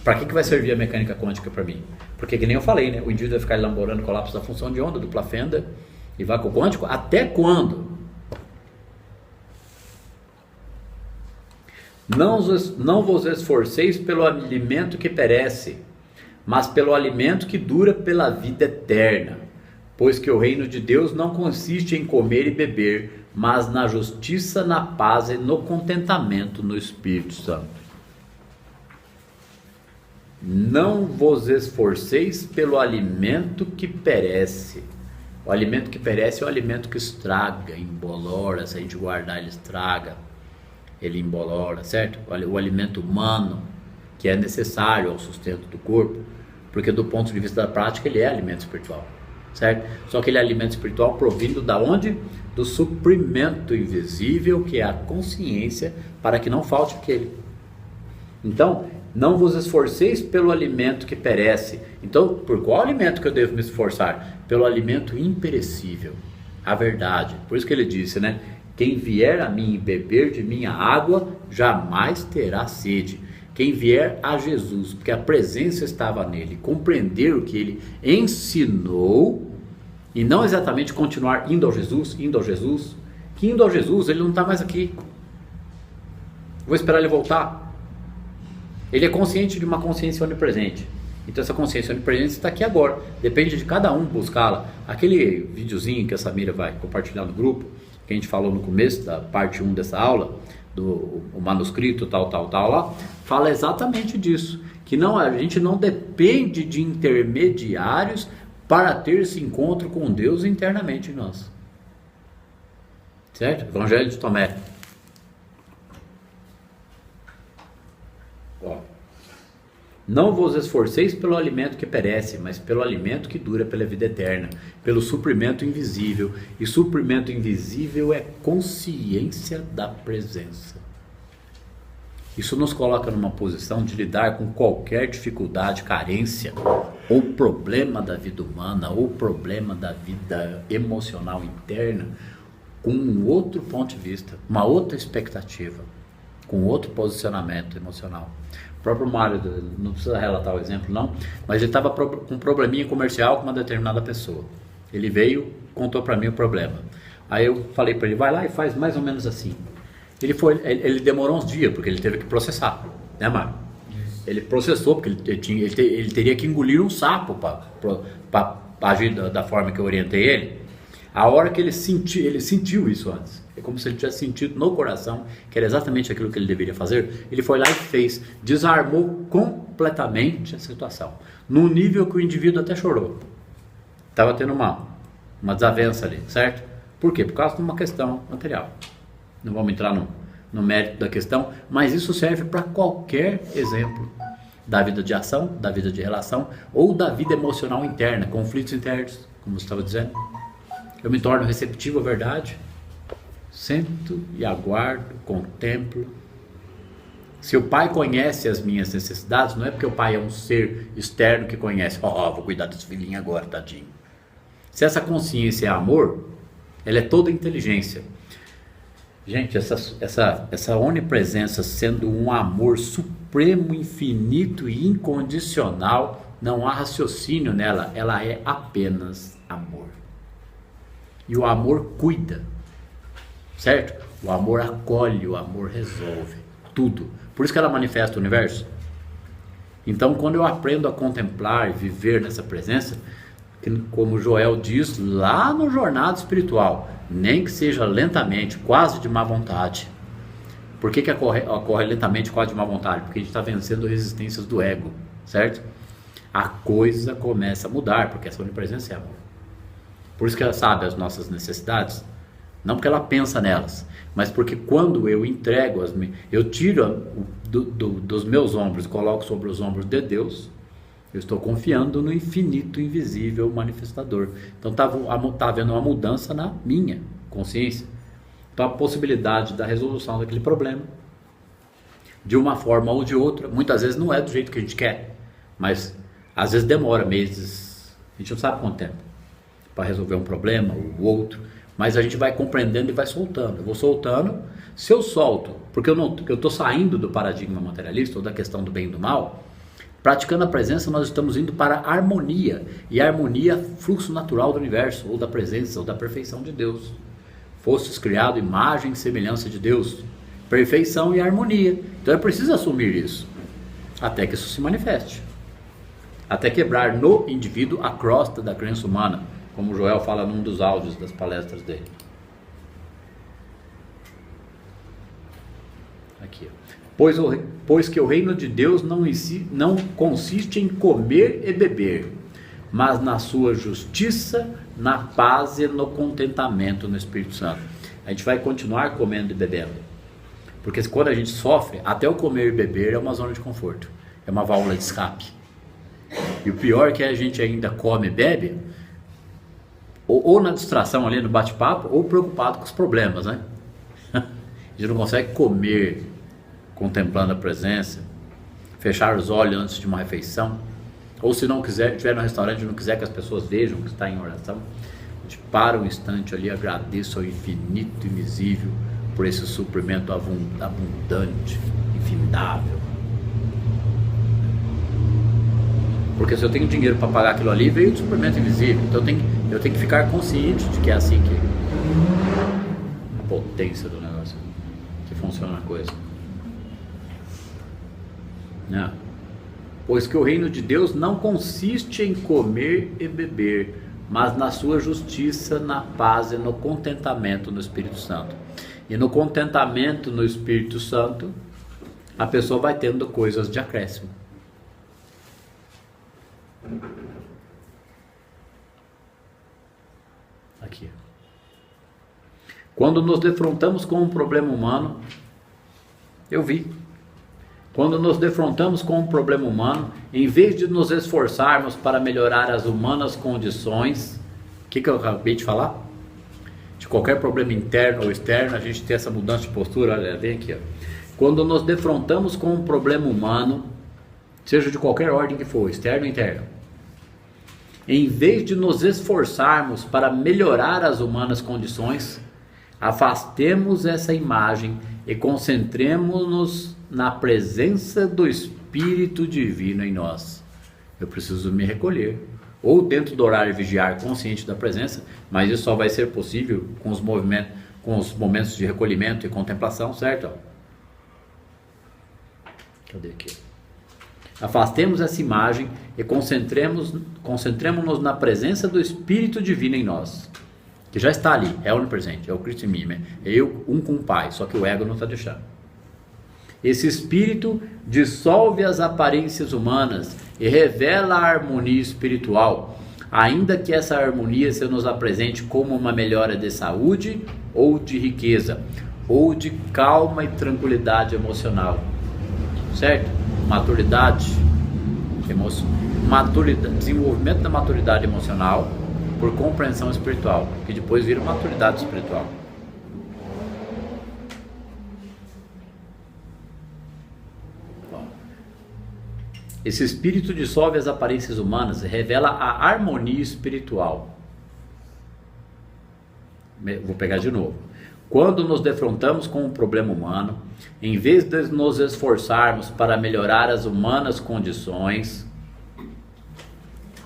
Para que vai servir a mecânica quântica para mim? Porque, que nem eu falei, né? O indivíduo vai ficar elaborando o colapso da função de onda, dupla fenda e vácuo quântico, até quando? Não vos esforceis pelo alimento que perece, mas pelo alimento que dura pela vida eterna. Pois que o reino de Deus não consiste em comer e beber, mas na justiça, na paz e no contentamento no Espírito Santo. Não vos esforceis pelo alimento que perece. O alimento que perece é o alimento que estraga, embolora. Se a gente guardar, ele estraga, ele embolora, certo? O alimento humano, que é necessário ao sustento do corpo, porque do ponto de vista da prática ele é alimento espiritual, certo? Só que ele é alimento espiritual provindo da onde? Do suprimento invisível, que é a consciência, para que não falte aquele. Então, não vos esforceis pelo alimento que perece. Então, por qual alimento que eu devo me esforçar? Pelo alimento imperecível, a verdade. Por isso que ele disse, né? Quem vier a mim e beber de minha água, jamais terá sede. Quem vier a Jesus, porque a presença estava nele, compreender o que ele ensinou, e não exatamente continuar indo ao Jesus, que indo ao Jesus ele não está mais aqui. Vou esperar ele voltar. Ele é consciente de uma consciência onipresente. Então essa consciência onipresente está aqui agora. Depende de cada um buscá-la. Aquele videozinho que a Samira vai compartilhar no grupo, que a gente falou no começo da parte 1 dessa aula, o manuscrito tal lá, fala exatamente disso. Que não, a gente não depende de intermediários para ter esse encontro com Deus internamente em nós. Certo? Evangelho de Tomé. Não vos esforceis pelo alimento que perece, mas pelo alimento que dura pela vida eterna, pelo suprimento invisível. E suprimento invisível é consciência da presença. Isso nos coloca numa posição de lidar com qualquer dificuldade, carência, ou problema da vida humana, ou problema da vida emocional interna, com um outro ponto de vista, uma outra expectativa, com outro posicionamento emocional. O próprio Mário, não precisa relatar o exemplo não, mas ele estava com um probleminha comercial com uma determinada pessoa. Ele veio, contou para mim o problema. Aí eu falei para ele, vai lá e faz mais ou menos assim. Ele demorou uns dias, porque ele teve que processar, né, Mário? Ele processou, porque ele teria que engolir um sapo para agir da forma que eu orientei ele. A hora que ele sentiu isso antes. É como se ele tivesse sentido no coração que era exatamente aquilo que ele deveria fazer. Ele foi lá e fez. Desarmou completamente a situação. Num nível que o indivíduo até chorou. Estava tendo uma desavença ali, certo? Por quê? Por causa de uma questão material. Não vamos entrar no mérito da questão, mas isso serve para qualquer exemplo da vida de ação, da vida de relação ou da vida emocional interna, conflitos internos, como você estava dizendo. Eu me torno receptivo à verdade, sento e aguardo, contemplo. Se o pai conhece as minhas necessidades, não é porque o pai é um ser externo que conhece, vou cuidar desse filhinho agora, tadinho. Se essa consciência é amor, ela é toda inteligência. Gente, essa onipresença sendo um amor supremo, infinito e incondicional, não há raciocínio nela, ela é apenas amor. E o amor cuida, certo? O amor acolhe, o amor resolve tudo. Por isso que ela manifesta o universo. Então, quando eu aprendo a contemplar e viver nessa presença, como Joel diz lá no Jornada Espiritual, nem que seja lentamente, quase de má vontade. Por que ocorre lentamente, quase de má vontade? Porque a gente está vencendo resistências do ego, certo? A coisa começa a mudar, porque essa onipresença é amor. Por isso que ela sabe as nossas necessidades, não porque ela pensa nelas, mas porque quando eu entrego, eu tiro dos meus ombros e coloco sobre os ombros de Deus, eu estou confiando no infinito, invisível manifestador. Então está havendo uma mudança na minha consciência. Então a possibilidade da resolução daquele problema, de uma forma ou de outra, muitas vezes não é do jeito que a gente quer, mas às vezes demora meses, a gente não sabe quanto tempo, para resolver um problema ou outro, mas a gente vai compreendendo e vai soltando. Eu vou soltando. Se eu solto, porque eu estou saindo do paradigma materialista ou da questão do bem e do mal, praticando a presença nós estamos indo para a harmonia, e a harmonia é fluxo natural do universo, ou da presença, ou da perfeição de Deus. Fostes criado imagem e semelhança de Deus, perfeição e harmonia. Então é preciso assumir isso, até que isso se manifeste. Até quebrar no indivíduo a crosta da crença humana, como o Joel fala num dos áudios das palestras dele. Aqui. Pois que o reino de Deus não consiste em comer e beber, mas na sua justiça, na paz e no contentamento no Espírito Santo. A gente vai continuar comendo e bebendo, porque quando a gente sofre, até o comer e beber é uma zona de conforto, é uma válvula de escape. E o pior é que a gente ainda come e bebe, ou na distração ali no bate-papo, ou preocupado com os problemas, né? A gente não consegue comer contemplando a presença, fechar os olhos antes de uma refeição, ou se não quiser, estiver no restaurante e não quiser que as pessoas vejam que está em oração, a gente para um instante ali, agradeço ao infinito invisível por esse suprimento abundante, infindável. Porque se eu tenho dinheiro para pagar aquilo ali, veio do suprimento invisível, então eu tenho que ficar consciente de que é assim que a potência do negócio, que funciona a coisa. Não. Pois que o reino de Deus não consiste em comer e beber, mas na sua justiça, na paz e no contentamento no Espírito Santo. E no contentamento no Espírito Santo, a pessoa vai tendo coisas de acréscimo. Aqui. Quando nos defrontamos com um problema humano, quando nos defrontamos com um problema humano, em vez de nos esforçarmos para melhorar as humanas condições, o que eu acabei de falar? De qualquer problema interno ou externo, a gente tem essa mudança de postura, olha, vem aqui, ó. Quando nos defrontamos com um problema humano, seja de qualquer ordem que for, externo ou interno, em vez de nos esforçarmos para melhorar as humanas condições, afastemos essa imagem e concentremos-nos na presença do Espírito Divino em nós. Eu preciso me recolher, ou dentro do horário vigiar, consciente da presença, mas isso só vai ser possível com os momentos de recolhimento e contemplação, certo? Cadê aqui? Afastemos essa imagem e concentremos-nos na presença do Espírito Divino em nós, que já está ali, é onipresente, é o Cristo em mim, é eu um com o Pai, só que o ego não está deixando. Esse Espírito dissolve as aparências humanas e revela a harmonia espiritual, ainda que essa harmonia se nos apresente como uma melhora de saúde ou de riqueza, ou de calma e tranquilidade emocional, certo? Desenvolvimento da maturidade emocional por compreensão espiritual, que depois vira maturidade espiritual. Esse Espírito dissolve as aparências humanas e revela a harmonia espiritual. Vou pegar de novo. Quando nos defrontamos com um problema humano, em vez de nos esforçarmos para melhorar as humanas condições,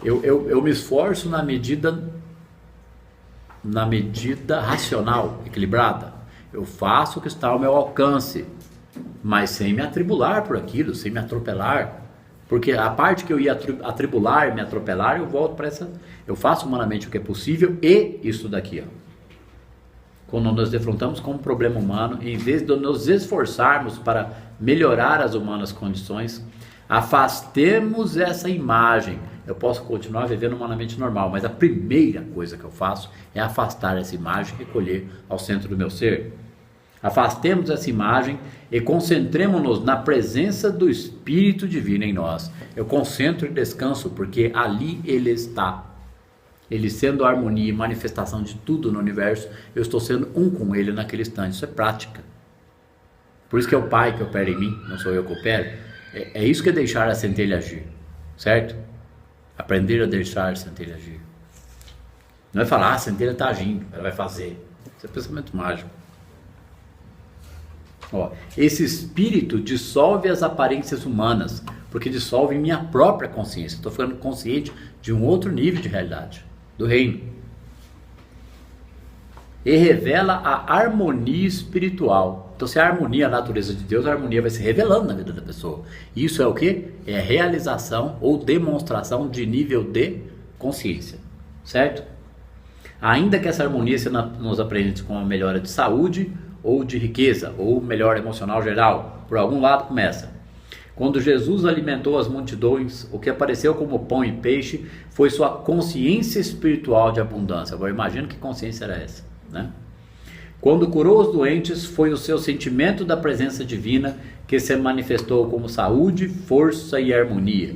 eu me esforço na medida racional, equilibrada. Eu faço o que está ao meu alcance, mas sem me atribular por aquilo, sem me atropelar. Porque a parte que eu ia atribular, me atropelar, eu volto para essa. Eu faço humanamente o que é possível e isso daqui, ó. Quando nos defrontamos com um problema humano, em vez de nos esforçarmos para melhorar as humanas condições, afastemos essa imagem. Eu posso continuar vivendo humanamente normal, mas a primeira coisa que eu faço é afastar essa imagem e recolher ao centro do meu ser. Afastemos essa imagem e concentremos-nos na presença do Espírito Divino em nós. Eu concentro e descanso porque ali Ele está. Ele sendo a harmonia e manifestação de tudo no universo, eu estou sendo um com Ele naquele instante. Isso é prática. Por isso que é o Pai que opera em mim, não sou eu que opero. É isso que é deixar a centelha agir, certo? Aprender a deixar a centelha agir. Não é falar, a centelha está agindo, ela vai fazer. Isso é pensamento mágico. Ó, esse Espírito dissolve as aparências humanas, porque dissolve minha própria consciência. Estou ficando consciente de um outro nível de realidade, do reino. E revela a harmonia espiritual, Então, se a harmonia, a natureza de Deus, a harmonia vai se revelando na vida da pessoa. Isso é o que? É realização ou demonstração de nível de consciência, certo? Ainda que essa harmonia se nos apresente com uma melhora de saúde ou de riqueza, ou melhora emocional geral, por algum lado começa. Quando Jesus alimentou as multidões, o que apareceu como pão e peixe foi sua consciência espiritual de abundância. Agora imagina que consciência era essa, né? Quando curou os doentes, foi o seu sentimento da presença divina que se manifestou como saúde, força e harmonia.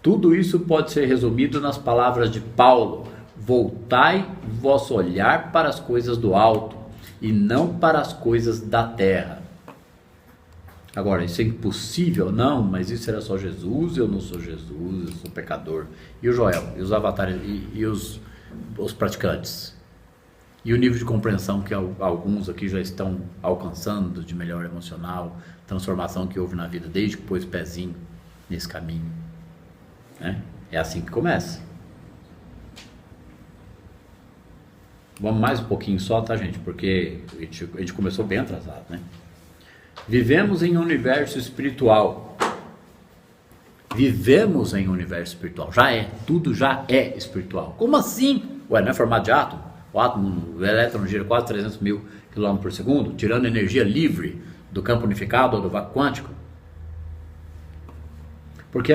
Tudo isso pode ser resumido nas palavras de Paulo: voltai vosso olhar para as coisas do alto e não para as coisas da terra. Agora, isso é impossível? Não, mas isso era só Jesus, eu não sou Jesus, eu sou pecador. E o Joel, e os avatares, e os praticantes? E o nível de compreensão que alguns aqui já estão alcançando de melhor emocional, transformação que houve na vida desde que pôs o pezinho nesse caminho, né? É assim que começa. Vamos mais um pouquinho só, tá, gente? Porque a gente começou bem atrasado, né? Vivemos em um universo espiritual. Vivemos em um universo espiritual. Já é, tudo já é espiritual. Como assim? Ué, não é formado de átomo? O átomo, o elétron gira quase 300 mil km por segundo, tirando energia livre do campo unificado ou do vácuo quântico. Porque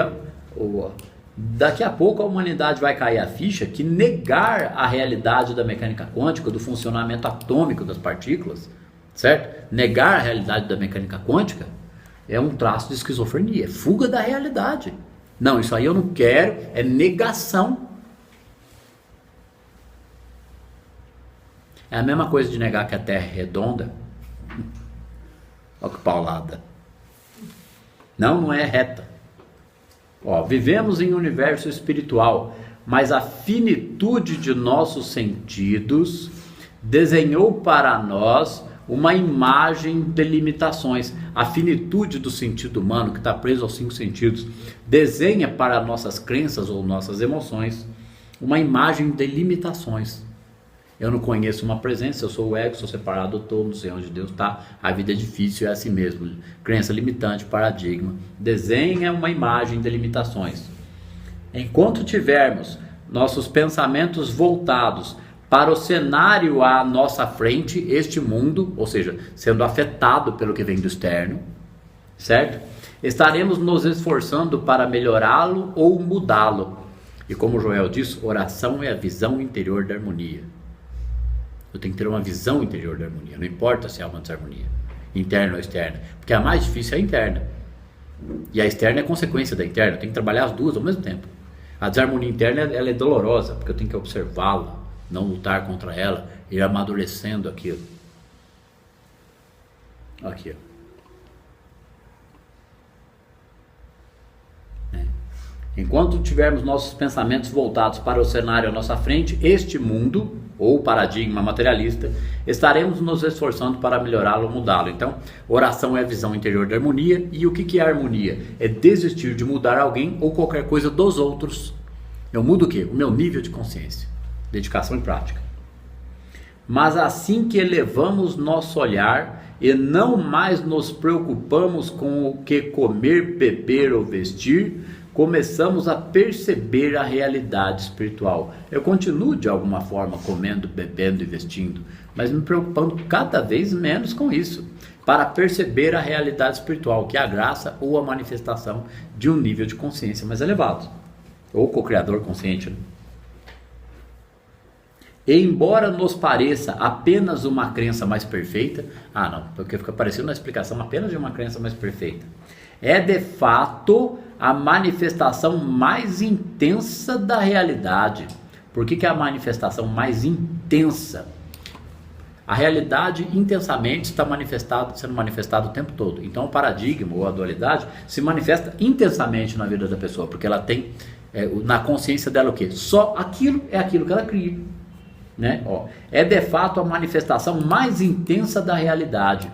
daqui a pouco a humanidade vai cair a ficha que negar a realidade da mecânica quântica, do funcionamento atômico das partículas, certo? Negar a realidade da mecânica quântica é um traço de esquizofrenia, é fuga da realidade. Não, isso aí eu não quero, é negação. É a mesma coisa de negar que a Terra é redonda. Olha que paulada. Não é reta. Vivemos em um universo espiritual, mas a finitude de nossos sentidos desenhou para nós uma imagem de limitações. A finitude do sentido humano, que está preso aos 5 sentidos, desenha para nossas crenças ou nossas emoções uma imagem de limitações. Eu não conheço uma presença, eu sou o ego, sou separado, eu estou, não sei onde Deus está, a vida é difícil, é assim mesmo. Crença limitante, paradigma, desenha uma imagem de limitações. Enquanto tivermos nossos pensamentos voltados para o cenário à nossa frente, este mundo, ou seja, sendo afetado pelo que vem do externo, certo? Estaremos nos esforçando para melhorá-lo ou mudá-lo. E como Joel disse, oração é a visão interior da harmonia. Eu tenho que ter uma visão interior da harmonia. Não importa se há uma desarmonia, interna ou externa. Porque a mais difícil é a interna. E a externa é consequência da interna. Eu tenho que trabalhar as duas ao mesmo tempo. A desarmonia interna ela é dolorosa, porque eu tenho que observá-la, não lutar contra ela, ir amadurecendo aquilo. Aqui, ó. Enquanto tivermos nossos pensamentos voltados para o cenário à nossa frente, este mundo, ou paradigma materialista, estaremos nos esforçando para melhorá-lo ou mudá-lo. Então, oração é a visão interior da harmonia. E o que é harmonia? É desistir de mudar alguém ou qualquer coisa dos outros. Eu mudo o quê? O meu nível de consciência, dedicação e prática. Mas assim que elevamos nosso olhar e não mais nos preocupamos com o que comer, beber ou vestir, começamos a perceber a realidade espiritual. Eu continuo de alguma forma comendo, bebendo e vestindo, mas me preocupando cada vez menos com isso, para perceber a realidade espiritual, que é a graça ou a manifestação de um nível de consciência mais elevado, ou co-criador consciente, né? E embora nos pareça apenas uma crença mais perfeita, não, porque fica parecendo uma explicação apenas de uma crença mais perfeita, é de fato a manifestação mais intensa da realidade. Por que é a manifestação mais intensa? A realidade intensamente está sendo manifestada o tempo todo. Então o paradigma ou a dualidade se manifesta intensamente na vida da pessoa, porque ela tem na consciência dela o quê? Só aquilo é aquilo que ela cria, né? É de fato a manifestação mais intensa da realidade.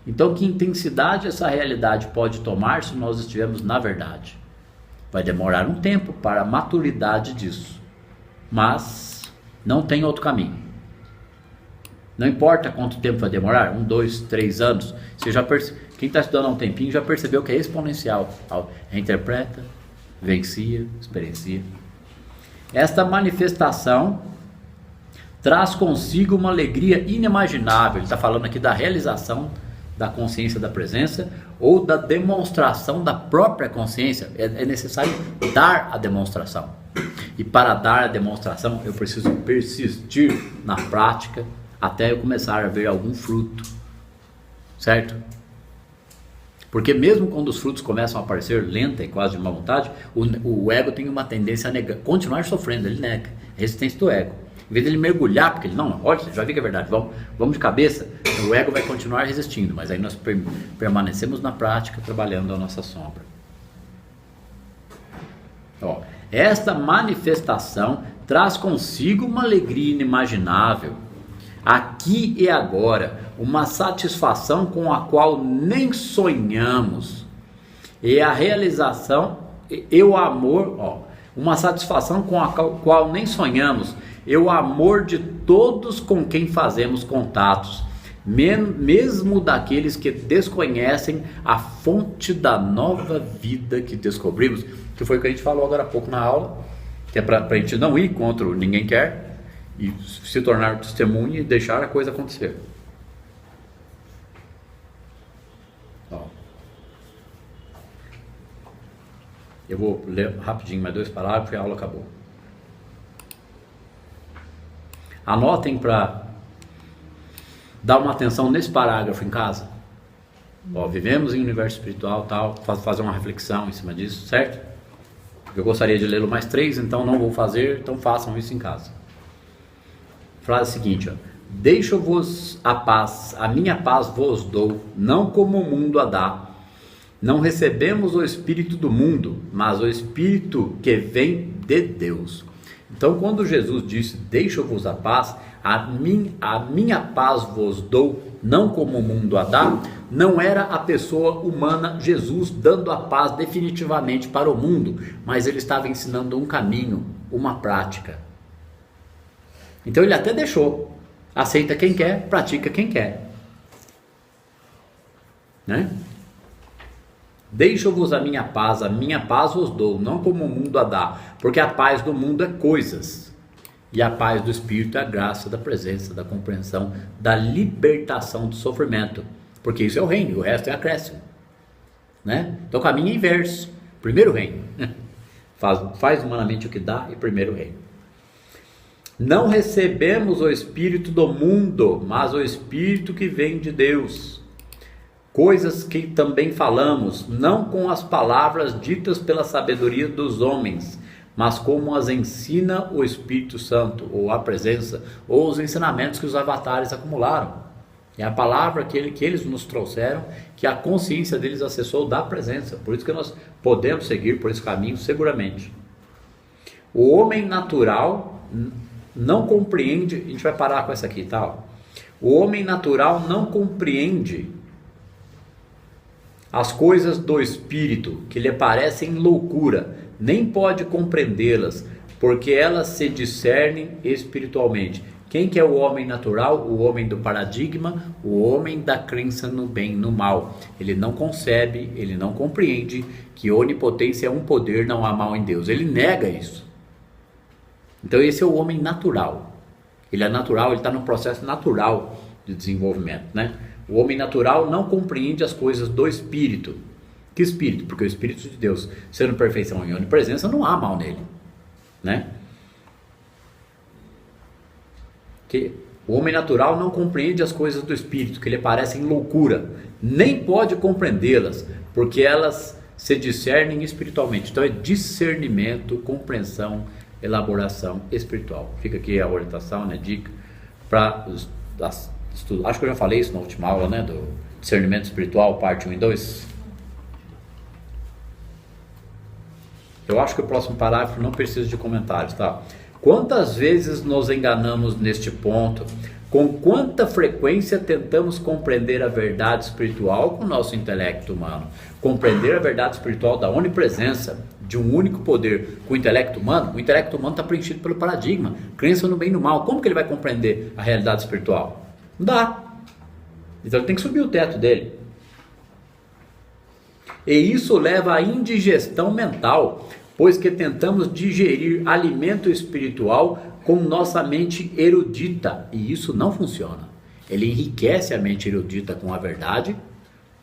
Então, que intensidade essa realidade pode tomar se nós estivermos na verdade? Vai demorar um tempo para a maturidade disso, mas não tem outro caminho. Não importa quanto tempo vai demorar, 1, 2, 3 anos. Você já Quem está estudando há um tempinho já percebeu que é exponencial. Reinterpreta, vivencia, experiencia. Esta manifestação traz consigo uma alegria inimaginável. Ele está falando aqui da realização da consciência da presença ou da demonstração da própria consciência. É necessário dar a demonstração. E para dar a demonstração, eu preciso persistir na prática até eu começar a ver algum fruto. Certo? Porque mesmo quando os frutos começam a aparecer lenta e quase de má vontade, o ego tem uma tendência a negar, continuar sofrendo, ele nega. Resistência do ego. Em vez de ele mergulhar, porque ele, não, olha, já vi que é verdade, vamos de cabeça, o ego vai continuar resistindo, mas aí nós permanecemos na prática, trabalhando a nossa sombra. Esta manifestação traz consigo uma alegria inimaginável, aqui e agora, uma satisfação com a qual nem sonhamos, e a realização, e o amor, uma satisfação com a qual nem sonhamos, e o amor de todos com quem fazemos contatos, mesmo daqueles que desconhecem a fonte da nova vida que descobrimos, que foi o que a gente falou agora há pouco na aula, que é para a gente não ir contra o ninguém quer, e se tornar testemunha e deixar a coisa acontecer. Eu vou ler rapidinho mais 2 parágrafos e a aula acabou. Anotem para dar uma atenção nesse parágrafo em casa. Vivemos em um universo espiritual, tal, fazer uma reflexão em cima disso, certo? Eu gostaria de lê-lo mais 3, então não vou fazer, então façam isso em casa. Frase seguinte, deixo-vos a paz, a minha paz vos dou, não como o mundo a dá. Não recebemos o Espírito do mundo, mas o Espírito que vem de Deus. Então, quando Jesus disse, deixo-vos a paz, a minha paz vos dou, não como o mundo a dá, não era a pessoa humana, Jesus, dando a paz definitivamente para o mundo, mas ele estava ensinando um caminho, uma prática. Então ele até deixou, aceita quem quer, pratica quem quer. Né? Deixo-vos a minha paz vos dou, não como o mundo a dá, porque a paz do mundo é coisas, e a paz do Espírito é a graça da presença, da compreensão, da libertação do sofrimento, porque isso é o reino, o resto é acréscimo, né? Então o caminho é inverso, primeiro reino, faz humanamente o que dá e primeiro reino. Não recebemos o Espírito do mundo, mas o Espírito que vem de Deus. Coisas que também falamos, não com as palavras ditas pela sabedoria dos homens, mas como as ensina o Espírito Santo, ou a presença, ou os ensinamentos que os avatares acumularam. É a palavra que eles nos trouxeram, que a consciência deles acessou da presença. Por isso que nós podemos seguir por esse caminho seguramente. O homem natural não compreende, a gente vai parar com essa aqui, tá? O homem natural não compreende as coisas do Espírito, que lhe parecem loucura, nem pode compreendê-las, porque elas se discernem espiritualmente. Quem que é o homem natural? O homem do paradigma, o homem da crença no bem e no mal. Ele não concebe, ele não compreende que onipotência é um poder, não há mal em Deus. Ele nega isso. Então esse é o homem natural. Ele é natural, ele está no processo natural de desenvolvimento, né? O homem natural não compreende as coisas do Espírito. Que Espírito? Porque o Espírito de Deus, sendo perfeição e onipresença, não há mal nele, né? Que o homem natural não compreende as coisas do Espírito, que lhe parecem loucura, nem pode compreendê-las, porque elas se discernem espiritualmente. Então é discernimento, compreensão, elaboração espiritual. Fica aqui a orientação, né, dica para estudo. Acho que eu já falei isso na última aula, né, do discernimento espiritual, parte 1 e 2. Eu acho que o próximo parágrafo não precisa de comentários, tá? Quantas vezes nos enganamos neste ponto? Com quanta frequência tentamos compreender a verdade espiritual com o nosso intelecto humano? Compreender a verdade espiritual da onipresença, de um único poder, com o intelecto humano está preenchido pelo paradigma, crença no bem e no mal. Como que ele vai compreender a realidade espiritual? Não dá. Então ele tem que subir o teto dele. E isso leva à indigestão mental, pois que tentamos digerir alimento espiritual com nossa mente erudita, e isso não funciona. Ele enriquece a mente erudita com a verdade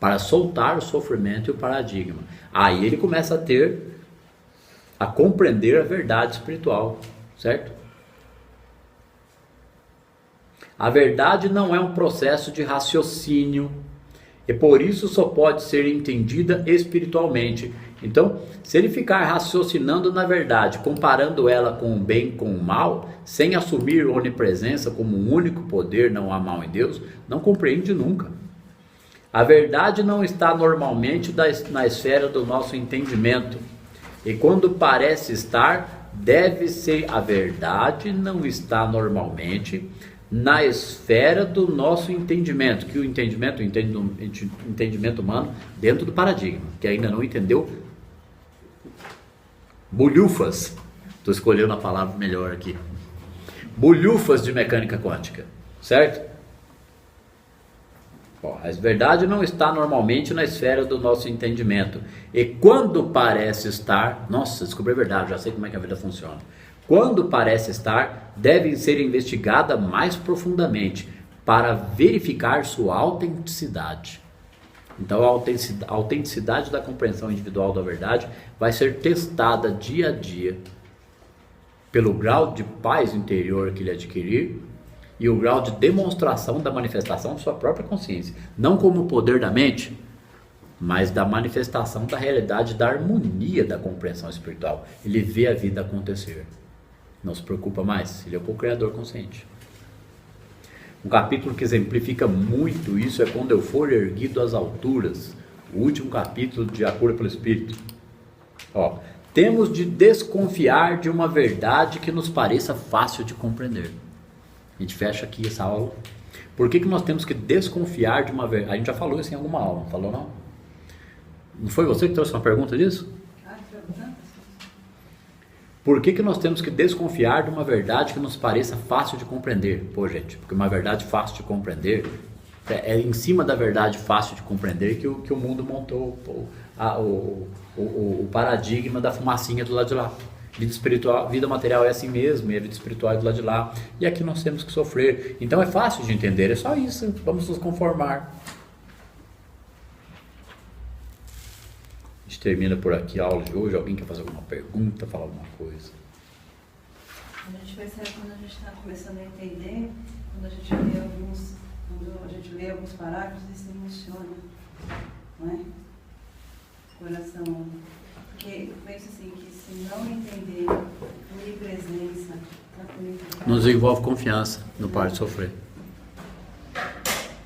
para soltar o sofrimento e o paradigma. Aí ele começa a compreender a verdade espiritual, certo? A verdade não é um processo de raciocínio, e por isso só pode ser entendida espiritualmente. Então, se ele ficar raciocinando na verdade, comparando ela com o bem com o mal, sem assumir onipresença como um único poder, não há mal em Deus, não compreende nunca. A verdade não está normalmente na esfera do nosso entendimento, e quando parece estar, deve ser. A verdade não está normalmente na esfera do nosso entendimento, que o entendimento humano dentro do paradigma, que ainda não entendeu bolhufas, estou escolhendo a palavra melhor aqui, bolhufas de mecânica quântica, certo? Bom, a verdade não está normalmente na esfera do nosso entendimento, e quando parece estar, nossa, descobri a verdade, já sei como é que a vida funciona. Quando parece estar, deve ser investigada mais profundamente para verificar sua autenticidade. Então a autenticidade da compreensão individual da verdade vai ser testada dia a dia pelo grau de paz interior que ele adquirir e o grau de demonstração da manifestação de sua própria consciência. Não como o poder da mente, mas da manifestação da realidade, da harmonia da compreensão espiritual. Ele vê a vida acontecer. Não se preocupa mais, ele é o co-criador consciente. Um capítulo que exemplifica muito isso é Quando eu for erguido às alturas, o último capítulo de A Cura pelo Espírito. Temos de desconfiar de uma verdade que nos pareça fácil de compreender. A gente fecha aqui essa aula. Por que nós temos que desconfiar de uma verdade? A gente já falou isso em alguma aula, não falou não? Não foi você que trouxe uma pergunta disso? Por que nós temos que desconfiar de uma verdade que nos pareça fácil de compreender? Pô, gente, porque uma verdade fácil de compreender, é em cima da verdade fácil de compreender que o mundo montou o paradigma da fumacinha do lado de lá. Vida espiritual, vida material é assim mesmo, e a vida espiritual é do lado de lá. E aqui nós temos que sofrer. Então é fácil de entender, é só isso, vamos nos conformar. A gente termina por aqui a aula de hoje. Alguém quer fazer alguma pergunta, falar alguma coisa?
A gente percebe quando a gente está começando a entender, quando a gente lê alguns parágrafos, isso emociona, não é? Coração. Porque eu penso assim, que se não entender onipresença,
nos envolve confiança, no par de sofrer.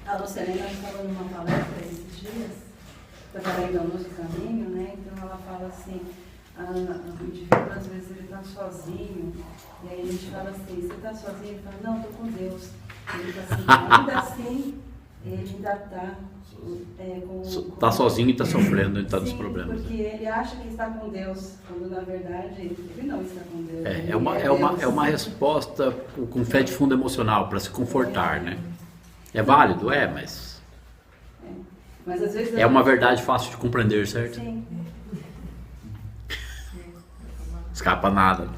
A Lucelena falou numa palestra esses dias, eu estava indo ao nosso caminho, né? Então ela fala assim, o indivíduo às vezes ele está sozinho, e aí a gente fala assim, você está sozinho? Ele fala, não, estou com Deus. Ele fala assim, ainda assim, ele ainda está
está sozinho e está sofrendo, ele está dos problemas.
Porque ele acha que está com Deus, quando na verdade ele não está com Deus.
É uma resposta com fé de fundo emocional, para se confortar, né? É válido? Mas
às vezes
é uma verdade fácil de compreender, certo?
Sim.
Escapa nada.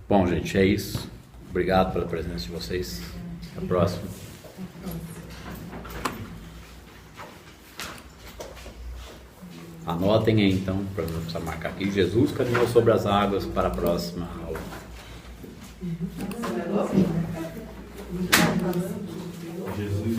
Bom, gente, é isso. Obrigado pela presença de vocês. Até a próxima. Anotem aí então, para não precisar marcar aqui. Jesus caminhou sobre as águas para a próxima aula.
Jesus